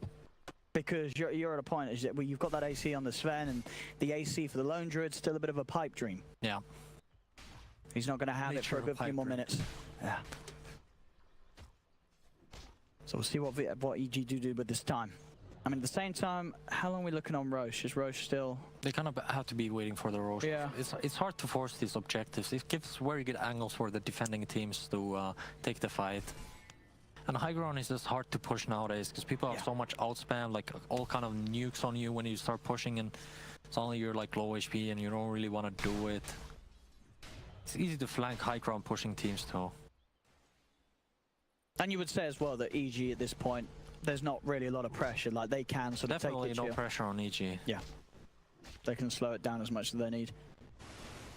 Because you're at a point where you've got that AC on the Sven, and the AC for the Lone Druid's still a bit of a pipe dream. Yeah. He's not going to have it for a Nature good of few more Hyper. minutes. Yeah. So we'll see what EG do with this time. I mean, at the same time, how long are we looking on Roche? Is Roche still... They kind of have to be waiting for the Roche. Yeah. It's hard to force these objectives. It gives very good angles for the defending teams to take the fight. And high ground is just hard to push nowadays because people have so much outspam, like all kind of nukes on you when you start pushing, and suddenly you're like low HP and you don't really want to do it. It's easy to flank high ground pushing teams too. And you would say as well that EG at this point, there's not really a lot of pressure. Like, they can sort of Definitely take no it. pressure on EG. Yeah. They can slow it down as much as they need.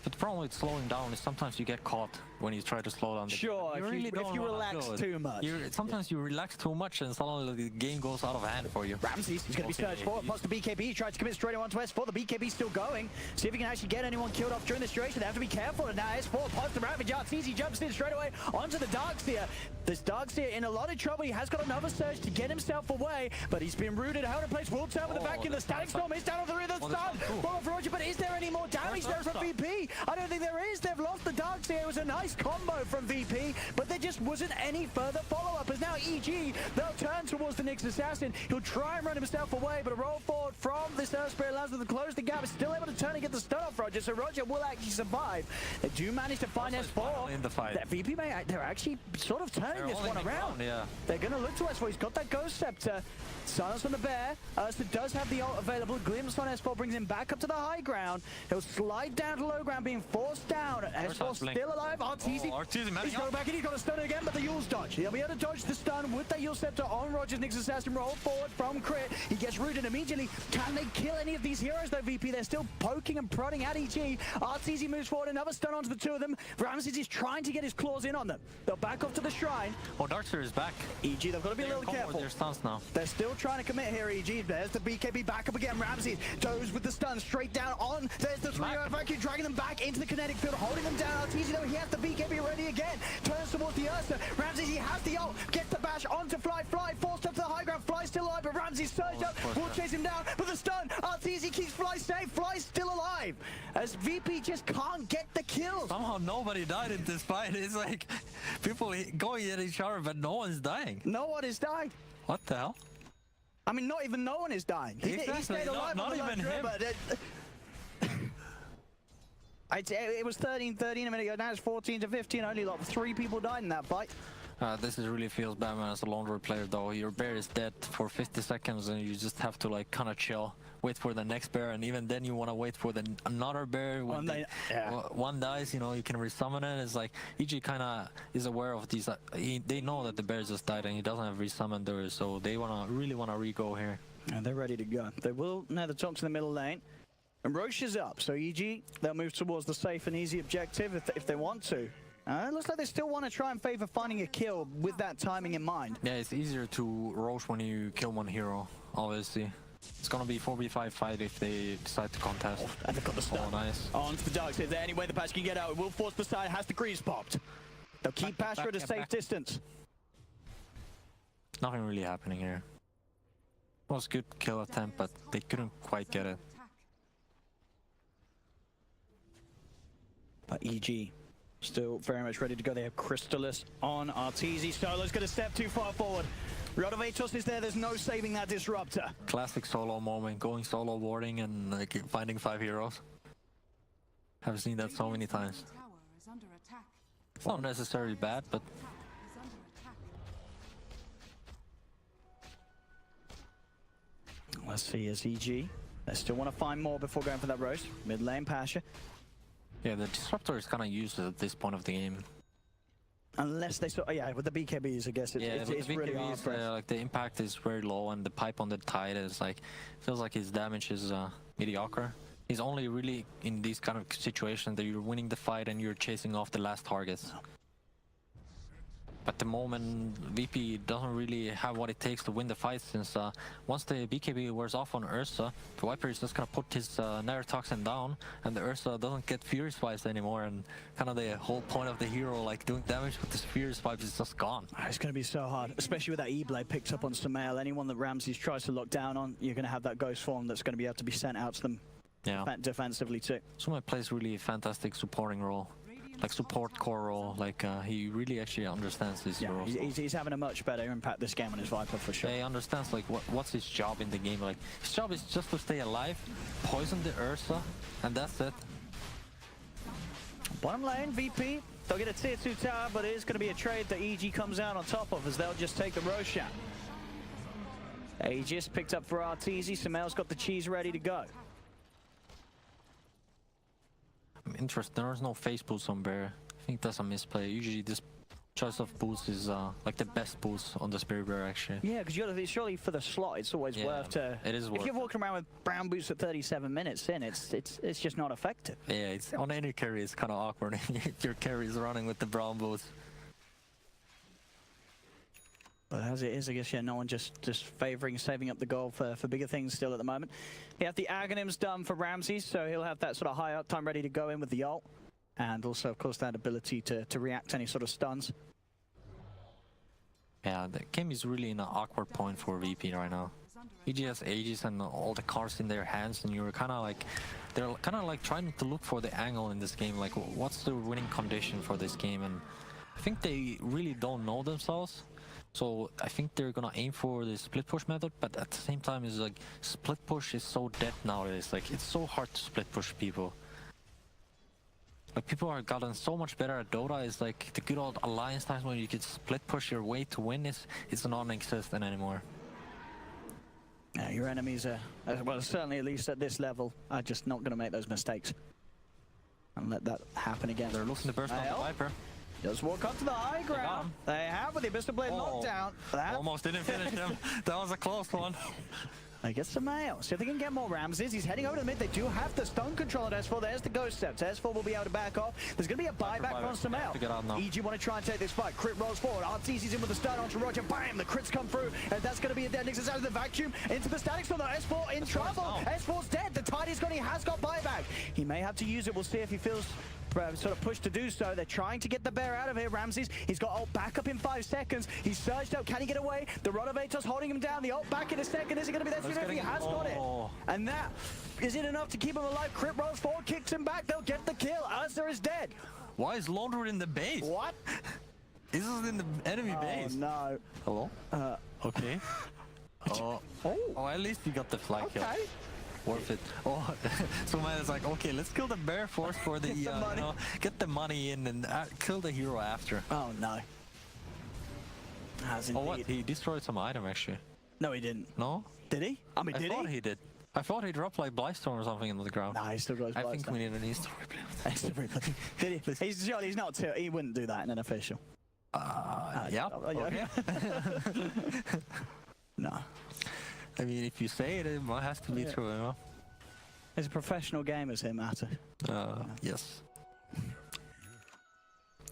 But the problem with slowing down is sometimes you get caught when you try to slow down. Sure, if you relax too much. Sometimes you relax too much and suddenly the game goes out of hand for you. Ramses, he's going to be searched for. Plus the BKB, he tried to commit straight onto S4. The BKB still going. See if he can actually get anyone killed off during this duration. They have to be careful. And now S4 plus the Ravage. Easy jumps in straight away onto the Darkseer. This Darkseer in a lot of trouble. He has got another surge to get himself away, but he's been rooted, held in place. Will turn with the vacuum. The Static Storm is down on the rhythm stun. Follow for Roger, but is there any more damage there from VP? I don't think there is. They've lost the Darkseer. It was a nice combo from VP, but there just wasn't any further follow-up. As now EG, they'll turn towards the Nyx Assassin. He'll try and run himself away, but a roll forward from this Earthspirit allows them to close the gap. Is still able to turn and get the stun off Roger, so Roger will actually survive. They do manage to find S4. In the fight. That VP they're actually sort of turning this one around. Yeah. They're going to look to S4. He's got that Ghost Scepter. Silence from the Bear. Ursa does have the ult available. Glimpse on S4 brings him back up to the high ground. He'll slide down to low ground, being forced down. S4 still alive. Arteezy, he's going back in. He's got a stun again, but the Yule's dodge. He'll be able to dodge the stun with that Yule Scepter on Rogers. Nyx Assassin roll forward from crit. He gets rooted immediately. Can they kill any of these heroes though, VP? They're still poking and prodding at EG. Arteezy moves forward. Another stun onto the two of them. Ramses is trying to get his claws in on them. They'll back off to the shrine. Oh, Darkseer is back. EG, they've got to be a little careful. Their stuns now. They're still trying to commit here, EG. There's the BKB back up again. Ramses goes with the stun straight down on. There's the 3-0 vacuum, dragging them back into the kinetic field, holding them down. Arteezy, though, he has the BKB ready again. Turns towards the Ursa. Ramses, he has the ult. Gets the bash onto Fly. Fly forced up to the high ground. Fly still alive, but Ramses surged up. Will chase him down, but the stun. Arteezy keeps Fly safe. Fly still alive. As VP just can't get the kills. Somehow nobody died in this fight. It's like people going at each other, but no one's dying. No one has died. What the hell? I mean, not even no one is dying. He stayed alive. Not even him. It was 13-13 a minute ago. Now it's 14-15. Only like 3 people died in that fight. This is really feels bad, man. As a Lone Wolf player, though, your bear is dead for 50 seconds, and you just have to like kind of chill, wait for the next bear, and even then you want to wait for another bear. When one dies, you know, you can resummon it. It's like EG kind of is aware of these. They know that the bear just died, and he doesn't have resummon there, so they really want to re-go here. And they're ready to go. They will now the top to the middle lane. And Roche is up, so EG, they'll move towards the safe and easy objective if they want to. It looks like they still want to try and favor finding a kill with that timing in mind. Yeah, it's easier to Roche when you kill one hero, obviously. It's gonna be 4v5 fight if they decide to contest. Oh, and they've got the stun. Oh, nice. On to the Dark. Is there any way the patch can get out? It will force the side, has the grease popped. They'll keep Pasha at a safe distance. Nothing really happening here. It was a good kill attempt, but they couldn't quite get it. But EG still very much ready to go. They have Crystallis on Arteezy. Solo's going to step too far forward. Rodovatos is there. There's no saving that disruptor. Classic solo moment, going solo warding and like finding 5 heroes. I've seen that so many times. It's not necessarily bad, but let's see as EG. They still want to find more before going for that roast. Mid lane Pasha. yeah, the disruptor is kind of useless at this point of the game. Unless they yeah, with the BKBs, I guess it's really hard. Like the impact is very low, and the pipe on the tide is like feels like his damage is mediocre. He's only really in these kind of situations that you're winning the fight and you're chasing off the last targets. At the moment, VP doesn't really have what it takes to win the fight, since once the BKB wears off on Ursa, the Viper is just gonna put his Nether Toxin down, and the Ursa doesn't get Fury Swipes anymore, and kind of the whole point of the hero, like doing damage with his Fury Swipes, is just gone. It's gonna be so hard, especially with that E-Blade picked up on Sumail. Anyone that Ramses tries to lock down on, you're gonna have that Ghost Form that's gonna be able to be sent out to them. Yeah. Defensively too. Sumail plays really fantastic supporting role. like support core role. Like he really actually understands this Yeah, role. he's having a much better impact this game on his Viper for sure. Yeah, he understands like what's his job in the game. Like his job is just to stay alive, poison the Ursa, and that's it. Bottom lane, VP. They'll get a tier 2 tower, but it is going to be a trade that EG comes out on top of, as they'll just take the Roshan. Aegis picked up for Arteezy. Samel's got the cheese ready to go. I'm interested. There's no face boost on Bear. I think that's a misplay. Usually this choice of boost is like the best boost on the Spirit Bear actually. Yeah, because surely for the slot, it's always worth to. It is worth. If you're walking around with brown boots at 37 minutes in, it's just not effective. Yeah, it's on any carry. It's kind of awkward. Your carry is running with the brown boots. But as it is, I guess, yeah, no one just favouring saving up the gold for bigger things still at the moment. You have the Aghanims done for Ramses, so he'll have that sort of high uptime ready to go in with the ult. And also, of course, that ability to react to any sort of stuns. Yeah, the game is really in an awkward point for VP right now. EG has Aegis and all the cards in their hands, and you're kind of like, they're kind of like trying to look for the angle in this game. Like, what's the winning condition for this game? And I think they really don't know themselves. So I think they're gonna aim for the split push method, but at the same time, it's like split push is so dead nowadays. Like it's so hard to split push people. Like people are gotten so much better at Dota. It's like the good old alliance times when you could split push your way to win. It's non-existent anymore. Yeah, your enemies are, well, certainly at least at this level, are just not gonna make those mistakes and let that happen again. They're looking to burst on the Viper. Does walk up to the high ground. They have with the Abyssal Blade knockdown. Almost didn't finish him. That was a close one. They get some mail. See if they can get more Ramses. He's heading over to the mid. They do have the stun control at S4. There's the Ghost Step. S4 will be able to back off. There's going to be a buyback from Samel. EG want to try and take this fight. Crit rolls forward. Arteezy's in with the stun onto Roger. Bam! The crits come through. And that's going to be a dead Nix's out of the vacuum. Into the static storm. S4 in trouble. S4's dead. The tide is gone. He has got buyback. He may have to use it. We'll see if he feels sort of pushed to do so. They're trying to get the bear out of here. Ramses, he's got ult back up in 5 seconds. He's surged out. Can he get away? The Ronovator's holding him down. The ult back in a second. Is it going to be there? He has got it. And that, is it enough to keep him alive? Crit rolls forward, kicks him back. They'll get the kill. Ursa is dead. Why is Laundry in the base? What? This is in the enemy base. No. Hello? Okay. Oh, at least you got the flag kill. Worth it. Oh, so man is like, okay, let's kill the bear first for the, you know, get the money in and kill the hero after. Oh no. Oh what? He destroyed some item actually. No, he didn't. No? Did he? I mean, did he? I thought he did. I thought he dropped like Blightstorm or something into the ground. Nah, he still got his I think we need an Easter replay. Did he? He's not. He wouldn't do that in an official. Yeah. Okay. No. I mean, if you say it, it has to be true, you know? It's a professional game, as him, Matter. Yes.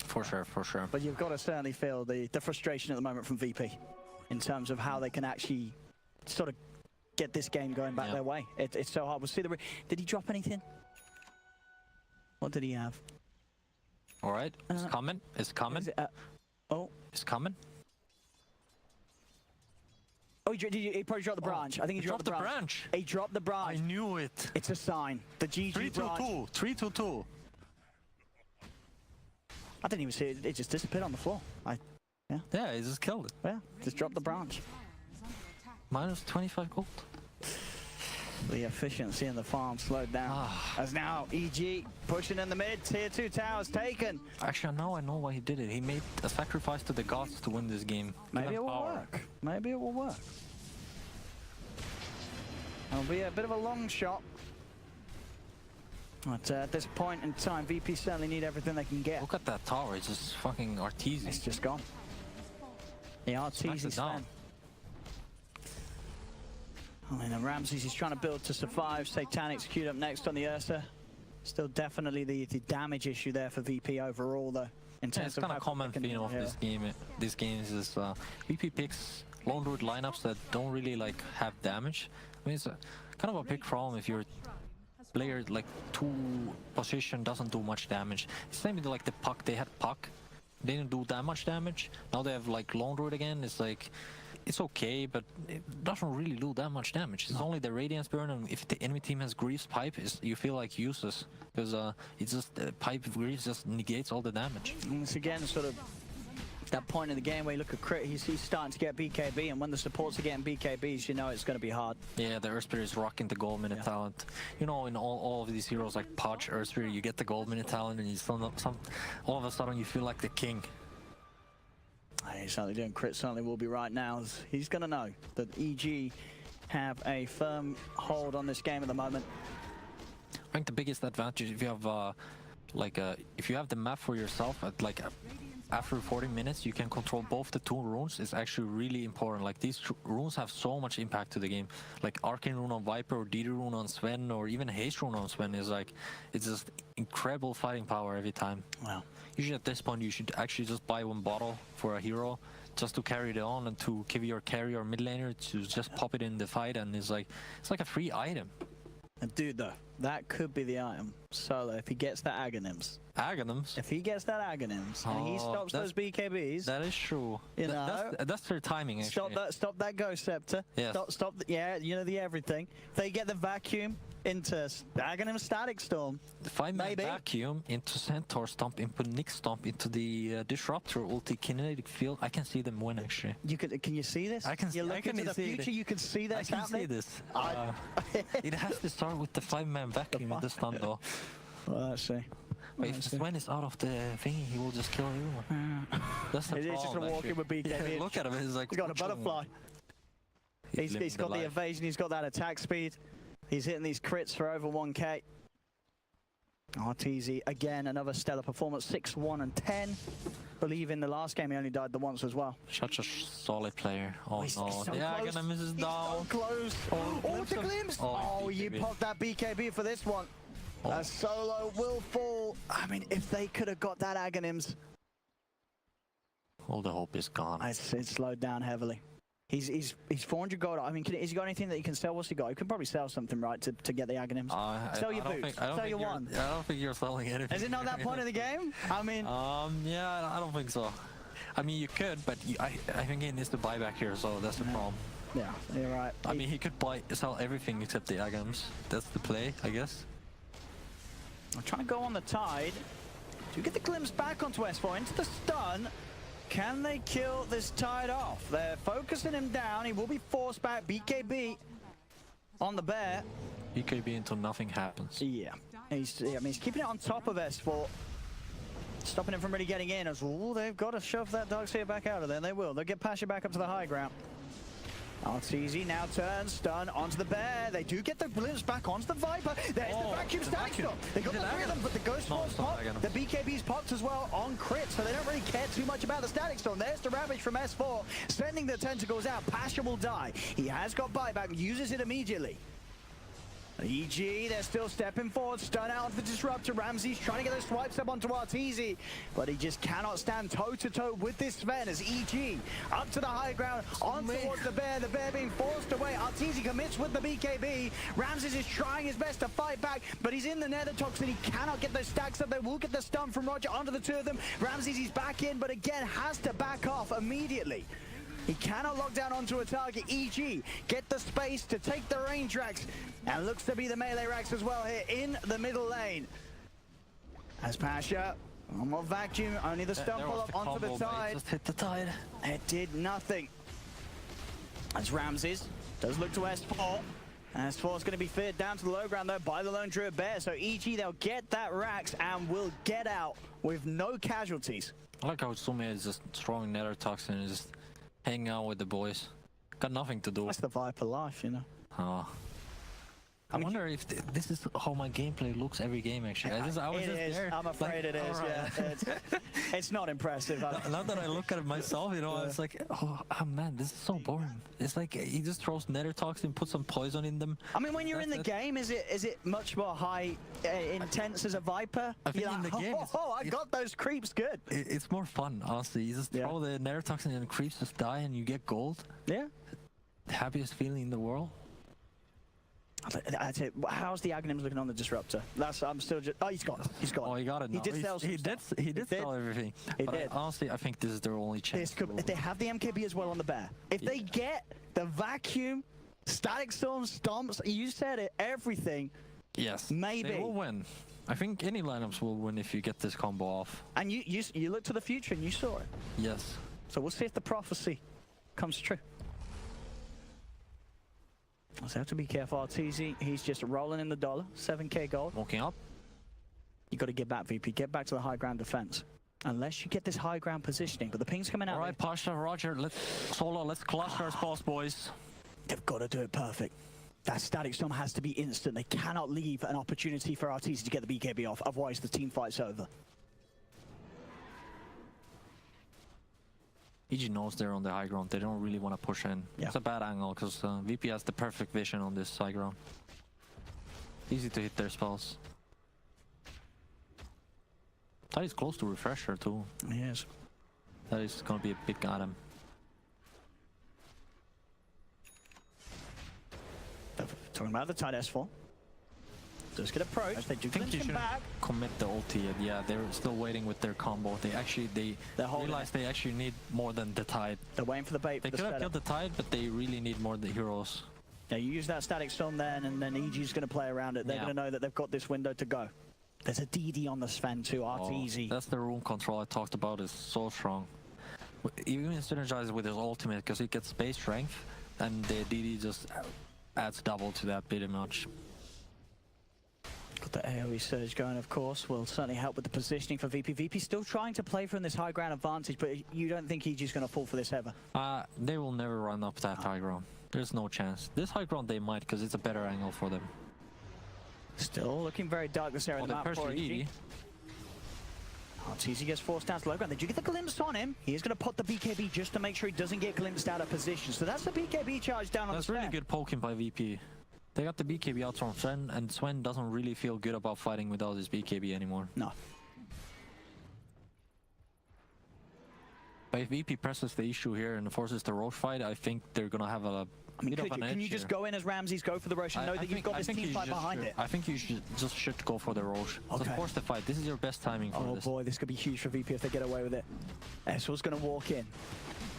For sure, for sure. But you've got to certainly feel the frustration at the moment from VP in terms of how they can actually sort of get this game going back their way. It's so hard. We'll see the... Did he drop anything? What did he have? All right, it's coming. It's coming. It's coming. Oh, he probably dropped the branch. I think he dropped the branch. He dropped the branch. I knew it. It's a sign. The GG branch. 3-2-2. I didn't even see it. It just disappeared on the floor. Yeah, he just killed it. Yeah, just dropped the branch. Minus 25 gold. The efficiency in the farm slowed down. As now EG pushing in the mid. Tier 2 towers taken. Actually, now I know why he did it. He made a sacrifice to the gods to win this game. Maybe it will work. Maybe it will work. It'll be a bit of a long shot. But at this point in time, VP certainly need everything they can get. Look at that tower. It's just fucking Arteezy. It's just gone. The Arteezy down. I mean, Ramses, he's trying to build to survive. Satanic's queued up next on the Ursa. Still definitely the damage issue there for VP overall, though. In terms it's kind of common theme of this game. This game is VP picks lone root lineups that don't really like have damage. I mean, it's kind of a big problem if your player like 2 position doesn't do much damage. It's same with like the Puck. They had Puck. They didn't do that much damage. Now they have like lone root again. It's like it's okay, but it doesn't really do that much damage. It's only the Radiance burn, and if the enemy team has Greaves Pipe, you feel like useless because it's just Pipe of Greaves just negates all the damage. And it's again sort of that point in the game where you look at Crit, he's starting to get BKB, and when the supports are getting BKBs, you know it's going to be hard. Yeah, the Earth Spirit is rocking the gold minute talent. You know, in all of these heroes like Podge, Earth Spirit, you get the gold minute talent, and you all of a sudden you feel like the king. He's certainly doing. Crit certainly will be right now. He's going to know that EG have a firm hold on this game at the moment. I think the biggest advantage if you have if you have the map for yourself at after 40 minutes, you can control both the two runes. It's actually really important. Like these runes have so much impact to the game. Like Arcane rune on Viper, or DD rune on Sven, or even Haste rune on Sven is it's just incredible fighting power every time. Wow. Usually at this point you should actually just buy one bottle for a hero just to carry it on and to give your carry or mid laner to just pop it in the fight, and it's like a free item. And dude, though, that could be the item. Solo, if he gets that Aghanims. Aghanims? If he gets that Aghanims and he stops those BKBs. That is true. You know, that's their timing, actually. Stop that Ghost Scepter. Yes. Stop you know, the everything. If they get the vacuum into Aghanim Static Storm. The 5-man vacuum into Centaur Stomp, into Nick Stomp, into the Disruptor, ulti kinetic field. I can see them win, actually. Can you see this? I can see. You look into the future, you can see that happening. I can see this. It has to start with the 5-man vacuum in the stun, though. Well, let's see. But if Sven is out of the thingy, he will just kill everyone. That's the problem. He's just gonna walk in with BKB. Yeah, look at him. He's like. He's got a butterfly. He's got the evasion. He's got that attack speed. He's hitting these crits for over 1k. RTZ, again, another stellar performance, 6-1 and 10. Believe in the last game he only died the once as well. Such a solid player. Oh he's no. so Yeah, close. gonna miss his down. So close. Oh, to glimpse. Oh, you popped that BKB for this one. A Solo will fall. I mean, if they could have got that Aghanims. All the hope is gone. It's slowed down heavily. He's 400 gold. I mean, has he got anything that he can sell? What's he got? He can probably sell something, right, to get the Aghanims. Sell your boots. Sell your wand. I don't think you're selling anything. Is it not that point of the game? I mean... yeah, I don't think so. I mean, you could, but I think he needs to buy back here, so that's the problem. Yeah, you're right. I mean, he could sell everything except the Aghanims. That's the play, I guess. I'm trying to go on the Tide. Do get the glimpse back onto S4 into the stun. Can they kill this Tide off? They're focusing him down. He will be forced back. BKB on the bear. BKB until nothing happens. Yeah. He's keeping it on top of S4. Stopping him from really getting in. As they've got to shove that Darkseer back out of there. They will. They'll get Pasha back up to the high ground. RTZ now turns, stun onto the bear. They do get the glimpse back onto the Viper. There's the vacuum static stop. They got the three of them, but the Ghost Force popped. The BKB's popped as well on crit, so they don't really care too much about the static storm. There's the Ravage from S4, sending the tentacles out. Pasha will die. He has got buyback, uses it immediately. EG, they're still stepping forward, stun out of the Disruptor. Ramsey's trying to get those swipes up onto RTZ, but he just cannot stand toe-to-toe with this Sven as EG up to the high ground, on towards the bear being forced away. RTZ commits with the BKB. Ramses is trying his best to fight back, but he's in the Nether Toxin. He cannot get those stacks up. They will get the stun from Roger onto the two of them. Ramses, he's back in, but again, has to back off immediately. He cannot lock down onto a target. EG get the space to take the range racks, and looks to be the melee racks as well here in the middle lane. As Pasha, one more vacuum, only the stun pull up onto the Tide. Just hit the Tide. It did nothing. As Ramses does look to S4. S4 is going to be feared down to the low ground though by the Lone Druid Bear. So EG, they'll get that racks and will get out with no casualties. I like how Sumi is just throwing Nether Toxin and just hanging out with the boys. Got nothing to do. That's the Viper life, you know. Oh. I wonder if this is how my gameplay looks every game, actually. I'm afraid it is, yeah. It's not impressive. Now that I look at it myself, you know, it's like, oh man, this is so boring. It's like he just throws Nether Toxin, puts some poison in them. I mean, when you're in the game, is it much more high intense as a Viper? I think in the game, I got those creeps good. It's more fun, honestly. You just throw the Nether Toxin and the creeps just die and you get gold. Yeah. The happiest feeling in the world. That's it. How's the Aghanims looking on the Disruptor? I'm still just... Oh, he's gone. He's gone. Oh, he got it now. He did sell some stuff. He did sell everything. He But did. honestly, I think this is their only chance. They have the MKB as well on the bear. If they get the vacuum, static storm, stomps, you said it, everything, Yes. maybe. They will win. I think any lineups will win if you get this combo off. And you look to the future and you saw it. Yes. So we'll see if the prophecy comes true. So have to be careful. RTZ, he's just rolling in the dollar. 7k gold. Walking up. You got to get back, VP. Get back to the high ground defense. Unless you get this high ground positioning. But the ping's coming out. All right, Pasha, Roger, let's cluster our spots, boys. They've got to do it perfect. That static storm has to be instant. They cannot leave an opportunity for RTZ to get the BKB off. Otherwise, the team fight's over. EG knows they're on the high ground. They don't really want to push in. Yeah. It's a bad angle because VP has the perfect vision on this high ground. Easy to hit their spells. That is close to Refresher too. Yes. That is going to be a big item. Talking about the tight S4. Does get approached. They do I think you him should back. commit the ulti. Yeah, they're still waiting with their combo. They holding realize they actually need more than the Tide. They're waiting for the bait. They For could the have setup. killed the Tide, but they really need more the heroes. Yeah, you use that static storm then, and then EG's going to play around it. They're Yeah. going to know that they've got this window to go. There's a DD on the Sven too. RTZ. That's the room control I talked about. Is so strong. Even synergizes with his ultimate because he gets space strength, and the DD just adds double to that pretty much. Got the AoE surge going, of course, will certainly help with the positioning for VP. VP still trying to play from this high ground advantage, but you don't think EG's going to fall for this ever? They will never run up that high ground. There's no chance. This high ground they might because it's a better angle for them. Still looking very dark this area Oh, in the they map for pushed EG. ED. RTZ gets forced down to low ground. They do get the glimpse on him. He is going to put the BKB just to make sure he doesn't get glimpsed out of position. So that's the BKB charge down on the That's really Sven. good poking by VP. They got the BKB out from Sven, and Sven doesn't really feel good about fighting without his BKB anymore. No. But if VP presses the issue here and forces the Roche fight, I think they're gonna have a I mean, bit of an can you edge just here. go in as Ramses, go for the rush, and know that you've got this team fight behind it? I think you should go for the Roche. Okay. Just force the fight. This is your best timing for Oh this. boy, this could be huge for VP if they get away with it. S4's going to walk in.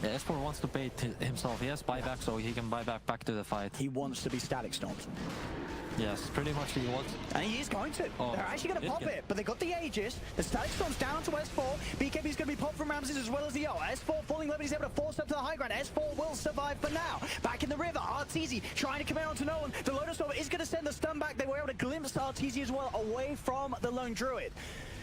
Yeah, S4 wants to bait himself. He has buyback, so he can buy back to the fight. He wants to be static stomped. Yes, pretty much he wants. And he is going to. Oh, They're actually going to did pop get it, but they got the Aegis. The static storm's down to S4. BKB's going to be popped from Ramses as well as the O. S4 falling low, but he's able to force up to the high ground. S4 will survive for now. Back in the river, RTZ trying to come out onto no one. The Lotus Storm is going to send the stun back. They were able to glimpse RTZ as well away from the lone druid.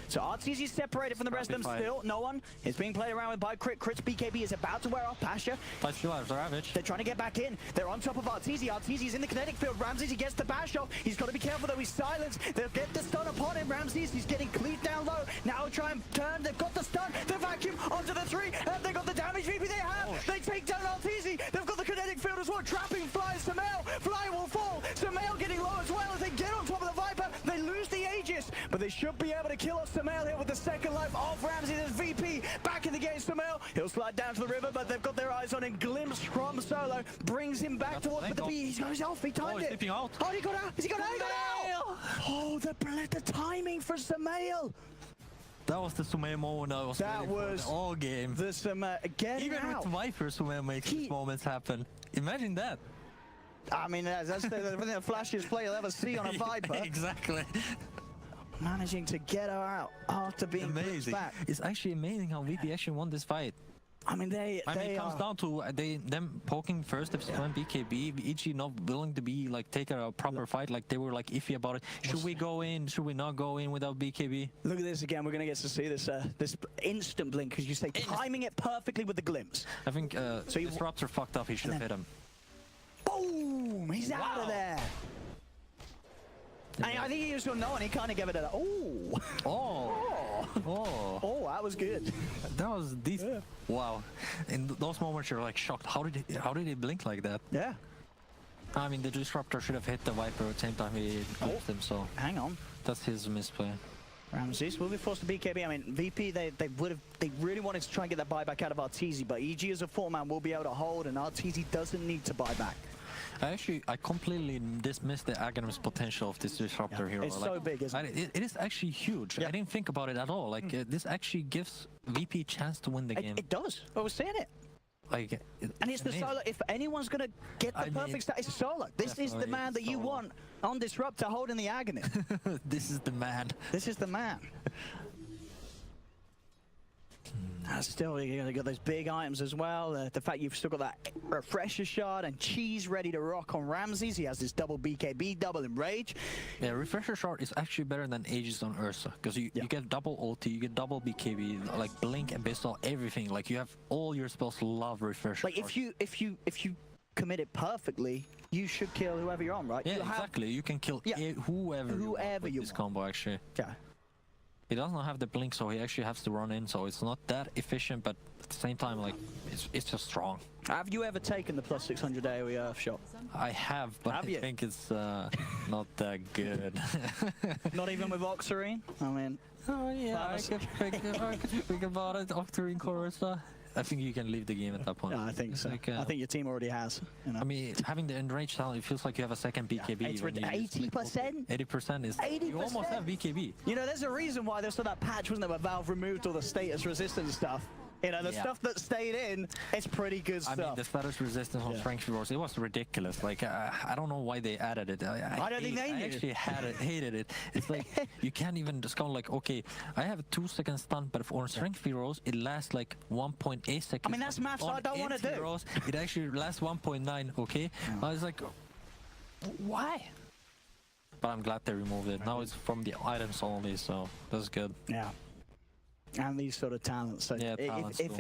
So RTZ is separated from the rest of them Fight. still. No one is being played around with by Crit. Crit's BKB is about to wear off. Pasha, But still has Ravage. they're trying to get back in. They're on top of RTZ. RTZ's in the kinetic field. Ramses, he gets the bash off. He's got to be careful though. He's silenced. They'll get the stun upon him. Ramses, he's getting cleaved down low. Now try and turn. They've got the stun. The vacuum onto the 3. And they got the damage. VP they have. They take down RTZ. They've got the kinetic field as well. Trapping flies Sumail. Fly will fall. Sumail getting low as well as they get on top of the Viper. They lose the Aegis, but they should be able to kill off Sumail here with the second life off Ramses as VP. Back in the game, Sumail. He'll slide down to the river, but they've got their eyes on him. Glimpse from Solo brings him back towards but the B. He's got his off. He timed he's it. slipping out. Oh, he got out. Has he got out? He got out. Oh, the timing for Sumail. That was the Sumail moment I was That waiting for was the all game. The Sumail getting Even out. with Viper, Sumail makes He- these moments happen. Imagine that. I mean, that's the flashiest play you'll ever see on a Viper. Exactly. Managing to get her out after being pushed Amazing. back. It's actually amazing how VP actually won this fight. I mean, It comes down to them poking first, when BKB, EG not willing to be like take a proper fight, like they were like iffy about it. Should we go in? Should we not go in without BKB? Look at this again. We're going to get to see this this instant blink, as you say, timing it perfectly with the glimpse. I think So you- Disruptor fucked up. He should have hit him. Boom! He's out of there. And I think he just don't know, and he kind of gave it a oh, Oh, oh, oh, that was good. that was decent. Wow. In those moments, you're like shocked. How did he blink like that? Yeah. I mean, the Disruptor should have hit the Viper at the same time he glimpsed him. So Hang on. that's his misplay. Ramses will be forced to BKB. I mean, VP, they really wanted to try and get that buyback out of RTZ, but EG as a 4-man will be able to hold, and RTZ doesn't need to buy back. I completely dismissed the Aghanim's potential of this disruptor hero. It's so big, isn't it? It is actually huge. Yeah. I didn't think about it at all. Like this actually gives VP a chance to win the game. It does. I was saying it. Like, And it's the amazing. solo. If anyone's gonna get the perfect stat, it's solo. This is the definitely man that you Solo. want on disruptor holding the agony. This is the man. This is the man. Still, you got those big items as well. The fact you've still got that refresher shard and cheese ready to rock on Ramses. He has this double BKB, double enrage. Yeah, refresher shard is actually better than Aegis on Ursa because you get double ulti, you get double BKB, like blink and pistol, everything. Like you have all your spells love refresher. Like if you commit it perfectly, you should kill whoever you're on, right? Yeah, You have- exactly. You can kill whoever you want with you this want. combo actually. Yeah. He doesn't have the blink, so he actually has to run in, so it's not that efficient, but at the same time, like, it's just strong. Have you ever taken the plus 600 AoE Earth shot? I have, but Have I you? think it's not that good. Not even with Oxarine? I mean, Oh yeah, I Promise. could think about it after in Corsa. I think you can leave the game at that point. yeah, I think It's so. like, I think your team already has. You know? I mean, having the enraged talent, it feels like you have a second BKB. it's when you use, 80%? 80% is. You almost 80%. have BKB. You know, there's a reason why there's still that patch, wasn't there, where Valve removed all the status resistance stuff. You know, the Yeah. stuff that stayed in, it's pretty good I stuff. mean, the status resistance on Strength Wars, it was ridiculous. Like, I don't know why they added it. I don't think they I knew. actually hated it. It's like, you can't even just go like, okay, I have a 2-second stun, but on Strength Heroes, it lasts like 1.8 seconds. I mean, that's maths I don't wanna do. Heroes, it actually lasts 1.9, okay? I was like, why? But I'm glad they removed it. Now it's from the items only, so that's good. Yeah. And these sort of talents. So Yeah, talents too.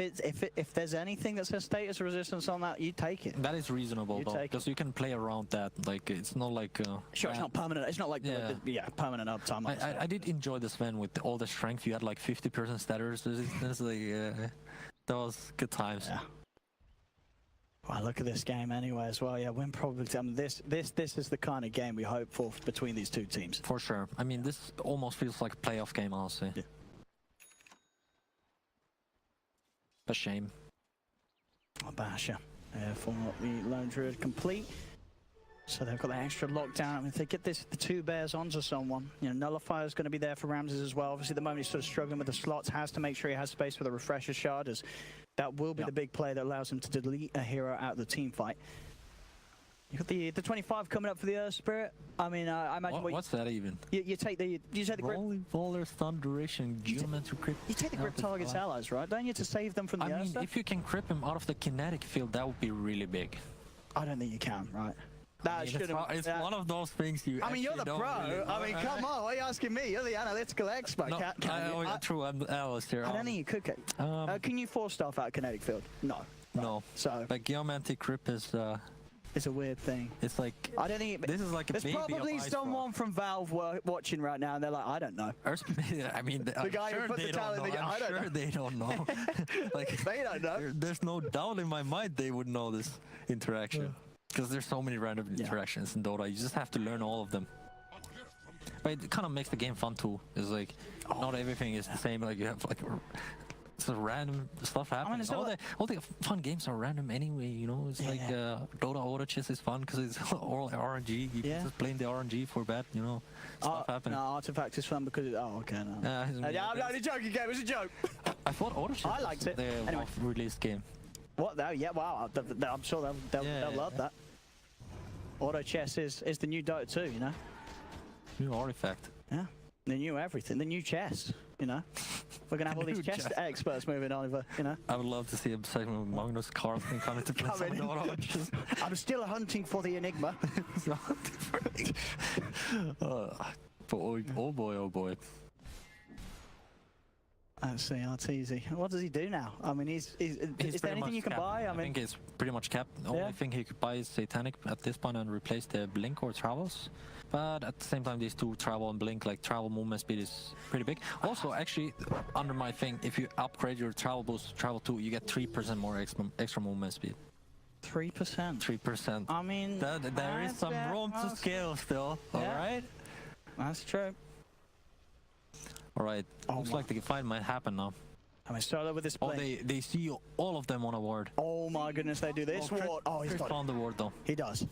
if there's anything that says status resistance on that, you take it. That is reasonable You though, take because you can play around that. Like, it's not like... Sure, it's not permanent. It's not like permanent uptime. I did enjoy the Sven with all the strength. You had like 50% status resistance. Like, that was good times. Yeah. Well, look at this game anyway as well. Yeah, win probability. I mean, this is the kind of game we hope for between these two teams. For sure. I mean, this almost feels like a playoff game, honestly. Yeah. A shame. Basher. For the Lone Druid complete. So they've got the extra lockdown. I mean, if they get the two bears onto someone, you know, Nullifier's going to be there for Ramses as well. Obviously, at the moment he's sort of struggling with the slots, has to make sure he has space for the refresher shard, as that will be the big play that allows him to delete a hero out of the team fight. You got the 25 coming up for the Earth Spirit. I mean, I imagine What's that even? you take the grip. Rolling Baller, Stun Duration, Geomancer Crypt. You take the grip target's allies, right? Don't you, to save them from the I Earth mean, stuff? if you can grip him out of the kinetic field, that would be really big. I don't think you can, right? That should have. It's one of those things you. I mean, you're the actually pro. don't really I mean, know. come on. What are you asking me? You're the analytical expert. No, Can you? true. I'm the analyst here. I don't think you could. Can you force stuff out kinetic field? No. No. So Like Geomantic Crypt is. it's a weird thing. It's like. I don't think. This is like a There's baby probably of Ice someone Rock. from Valve watching right now, and they're like, I don't know. I mean, The I'm guy who sure put the they talent don't in the- know. I I'm don't sure know. they don't know. Like, They don't know. there's no doubt in my mind they would know this interaction. Because there's so many random interactions in Dota, you just have to learn all of them. But it kind of makes the game fun too. It's like, not everything is the same. Like, you have like some random stuff happening. it's all, not- all the fun games are random anyway, you know? It's like Dota Auto Chess is fun because it's all RNG. You can just play the RNG for bad, you know? Stuff happening. No, Artifact is fun because okay, no. I'm only joking, game. It was a joke. I thought Auto Chess I liked it. the Anyway. released game. What though? Yeah, wow. I'm sure they'll love that. Auto chess is the new Dota 2, you know? New artifact. Yeah. The new everything, the new chess, you know? We're going to have all these New chess chess. experts moving over, you know? I would love to see a segment with Magnus Carlsen coming to play Coming some in. Dota Chess. I'm still hunting for the Enigma. Oh boy, oh boy. Let's see, Arteezy. What does he do now? I mean, is there pretty anything much you can capped. buy? I think it's pretty much capped. The only thing he could buy is Satanic at this point and replace the Blink or Travels. But at the same time, these two, Travel and Blink, like Travel movement speed is pretty big. Also, actually, under my thing, if you upgrade your Travel boost to Travel 2, you get 3% more extra movement speed. 3%. 3%. I mean, There is some room to scale still, alright? That's true. Alright, looks like the fight might happen now. I mean, solo with this Oh, play. they see all of them on a ward. Oh my goodness, they do this ward. Oh, he's Chris got it. found the ward though. He does.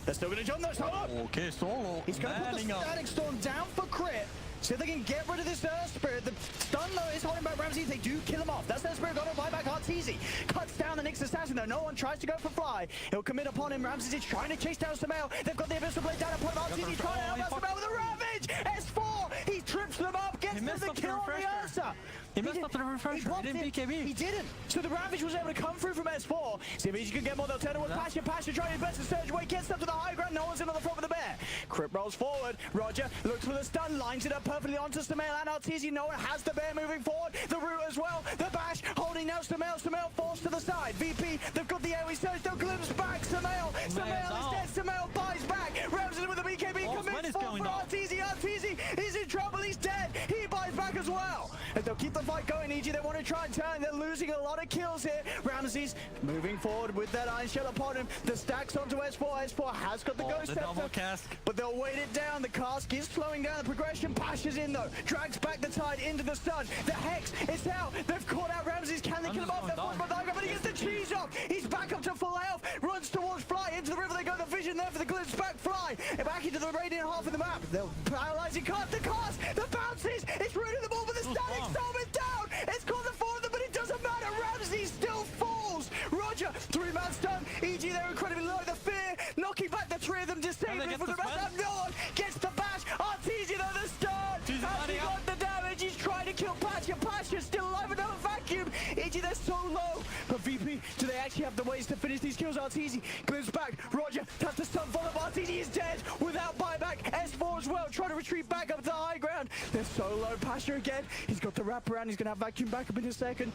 They're still going to jump though. Solo. Okay, Solo. He's going to put the manning up. Static Storm down for crit. See if they can get rid of this Earth Spirit. The stun though is holding back Ramsey. They do kill him off. That's Earth Spirit gonna buy back Arteezy. Cuts down the next assassin though. No one tries to go for Fly. He'll commit upon him. Ramsey is trying to chase down Samael. They've got the Abyssal Blade down upon Arteezy. Trying to help Samael with a Ravage. S4. He trips them up. Gets them the kill on the Ursa. He messed up the refresher. He didn't BKB. He didn't. So the Ravage was able to come through from S4. See if he can get more. They'll turn it with Passion. Passion trying his best to surge away. Gets up to the high ground. No one's in on the front of the bear. Crypt rolls forward. Roger looks for the stun. Lines it up perfectly onto Samael and Arteezy. No one has the bear moving forward. The root as well. The bash holding now Samael. Samael forced to the side. VP. They've got the AoE surge. They'll glimpse back. Samael. Samael is dead. Samael buys back. Ramsey with the BKB. Commits for Arteezy. Arteezy is in trouble. He's dead. He buys back as well. And they'll keep the fight going. EG, they want to try and turn. They're losing a lot of kills here. Ramsey's moving forward with that Iron Shell upon him. The stacks onto S4. S4 has got the Ghost Scepter, but they'll weight it down. The cask is slowing down the progression. Pashes in though. Drags back the tide into the stun. The Hex is out. They've caught out Ramsey's. Can they kill him off? They're forced by the Hydra, but he gets the cheese off. He's back up to full health. Runs towards Fly. Into the river they go. The vision there for the glimpse back. Fly. Back into the radiant half of the map. They'll paralyzing cast. The cast. The bounces. It's rooting them all, but the static storm is down. It's caught the four of them, but it doesn't matter. Ramsey still falls. Roger. 3-man stun. EG, they're incredibly low. The fear. Knocking back the three of them. Disabling for the rest. No one gets the bash. Arteezy though the stun. Has he got the damage? He's trying to kill Pasha. Pasha's still alive. Another vacuum. EG, they're so low. But VP, do they actually have the ways to finish these kills? Arteezy glimpse back. Roger. That's the stun follow. Arteezy is dead without buyback. S4 as well. Trying to retreat back up to the high ground. They're so low. Pasha again. He's got the wraparound. He's going to have vacuum back up in a second.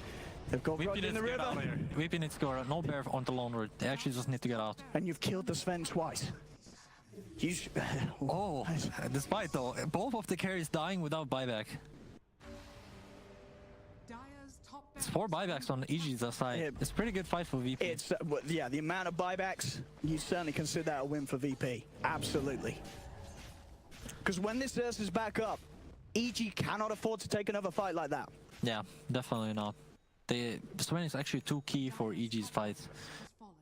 They've got Roger in the river. VP needs to go out. No bear on the lone route. They actually just need to get out. And you've killed the Sven twice. Oh, despite though, both of the carries dying without buyback. Dire's top It's 4 buybacks on EG's side. Yeah. It's a pretty good fight for VP. It's, yeah, the amount of buybacks, you certainly consider that a win for VP. Absolutely. Because when this Ursa is back up, EG cannot afford to take another fight like that. Yeah, definitely not. The Sven is actually too key for EG's fights. has fallen.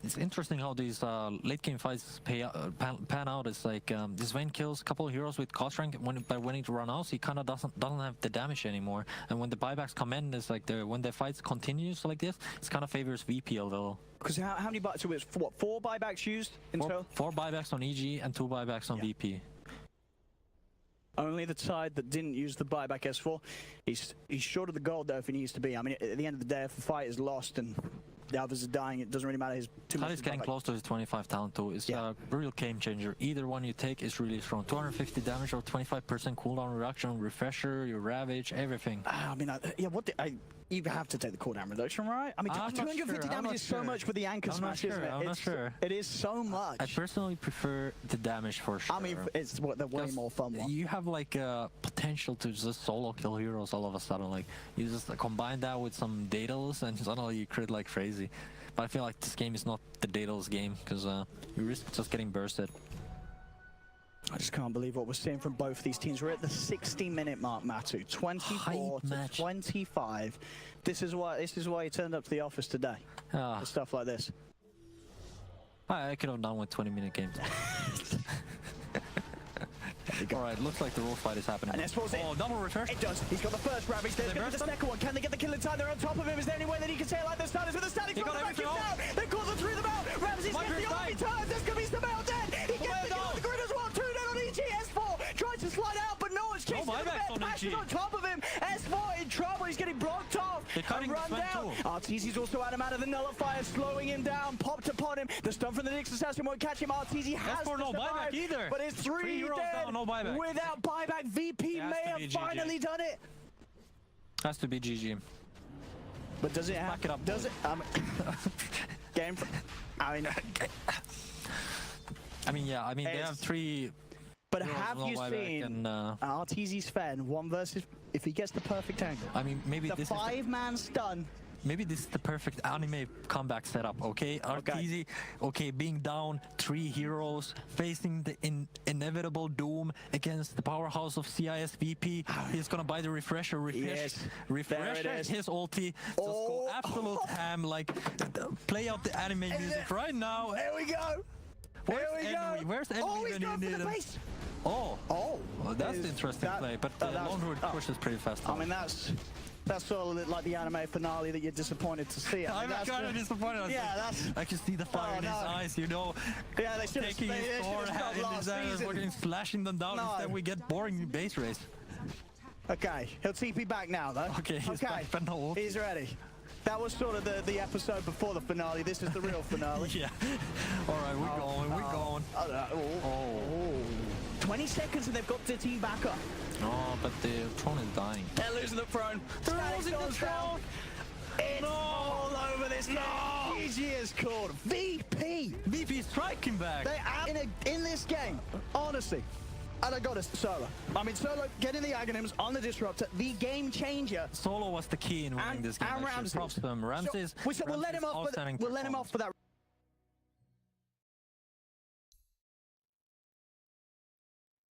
It's interesting how these late game fights pan out. It's like this Sven kills a couple of heroes with cost rank. By winning to run out, he kind of doesn't have the damage anymore. And when the buybacks come in, it's like when the fights continues like this, it kind of favors VP a little. Because how many buybacks? So it's what, 4 buybacks used in total? 4 buybacks on EG and 2 buybacks on VP. Only the side that didn't use the buyback S4. He's short of the gold though if he needs to be. I mean, at the end of the day, if the fight is lost and the others are dying, it doesn't really matter. His too much. He's getting close to his 25 talent too. It's a real game changer. Either one you take is really strong. 250 damage or 25% cooldown reduction, refresher, your ravage, everything. I mean, yeah. You have to take the cooldown reduction, right? I mean, I'm not 250 sure. damage is so much with the anchor smash, isn't it? I'm not sure. It is so much. I personally prefer the damage for sure. I mean, it's the way more fun one. You have like potential to just solo kill heroes all of a sudden. Like you just combine that with some Daedalus and suddenly you crit like crazy. But I feel like this game is not the Daedalus game because you risk just getting bursted. I just can't believe what we're seeing from both of these teams. We're at the 60-minute mark, Matu. 24 to 25. This is why you turned up to the office today. For stuff like this. I could have done with 20-minute games. Alright, looks like the raw fight is happening. And oh, double refresh. It does. He's got the first Ravage. There's going to be the second one. Can they get the kill in time? They're on top of him. Is there any way that he can say it like the Stardust with the static? He got everything down. They've caught the 3 of them out. Ramsey's gets the army turns. There's going to be Samael dead. He gets the kill on the grid as well. 2 down on EG. S4 tries to slide out, but no one's chasing him. Passion on top of him. S4 in trouble. He's getting blocked off. And run down. Arteezy's also out of the nullifier, slowing him down. Popped upon him. The stun from the next assassin won't catch him. Arteezy has to no survive, buyback either. but it's 3 heroes dead down, no buyback. without buyback. VP may have finally done it. Has to be GG. But does it have? Back it up, Does it? Game. I mean, yeah. I mean, they have 3. But have you seen Arteezy's Sven 1 versus if he gets the perfect angle? I mean, maybe the this 5-man stun. Maybe this is the perfect anime comeback setup, okay? Arteezy, okay, being down 3 heroes, facing the inevitable doom against the powerhouse of CIS VP. He's gonna buy the refresh his ulti, just go absolute ham, like play out the anime music right now. There we go. Here we go. Where's Envy Oh, he's when you going for need the him? base. Oh, Oh, well, that's the Is interesting that- play. But oh, that was- Lone Druid oh. pushes pretty fast. I mean, that's sort of like the anime finale that you're disappointed to see. I I'm mean, that's kind of the- disappointed. Yeah, that's. I can see the fire Oh, in his no. eyes, you know. Yeah, they should have. Taking his sword stopped in last his hand, season. fucking slashing them down. No. Instead, we get boring base race. Okay, he'll TP back now, though. Okay, he's back, but no ult. He's ready. That was sort of the episode before the finale. This is the real finale. Yeah. All right, we're going. We're going. Oh. 20 seconds and they've got the team back up. Oh, but the throne is dying. They're losing the throne. They're losing the throne. It's all over this game. GG is called VP. VP striking back. They are in this game, honestly. And I got us Solo. I mean, Solo getting the Aghanims on the Disruptor, the game changer. Solo was the key in winning this game. And actually. Ramses. Props to him. Ramses. We'll let him off. outstanding We'll let him off for that.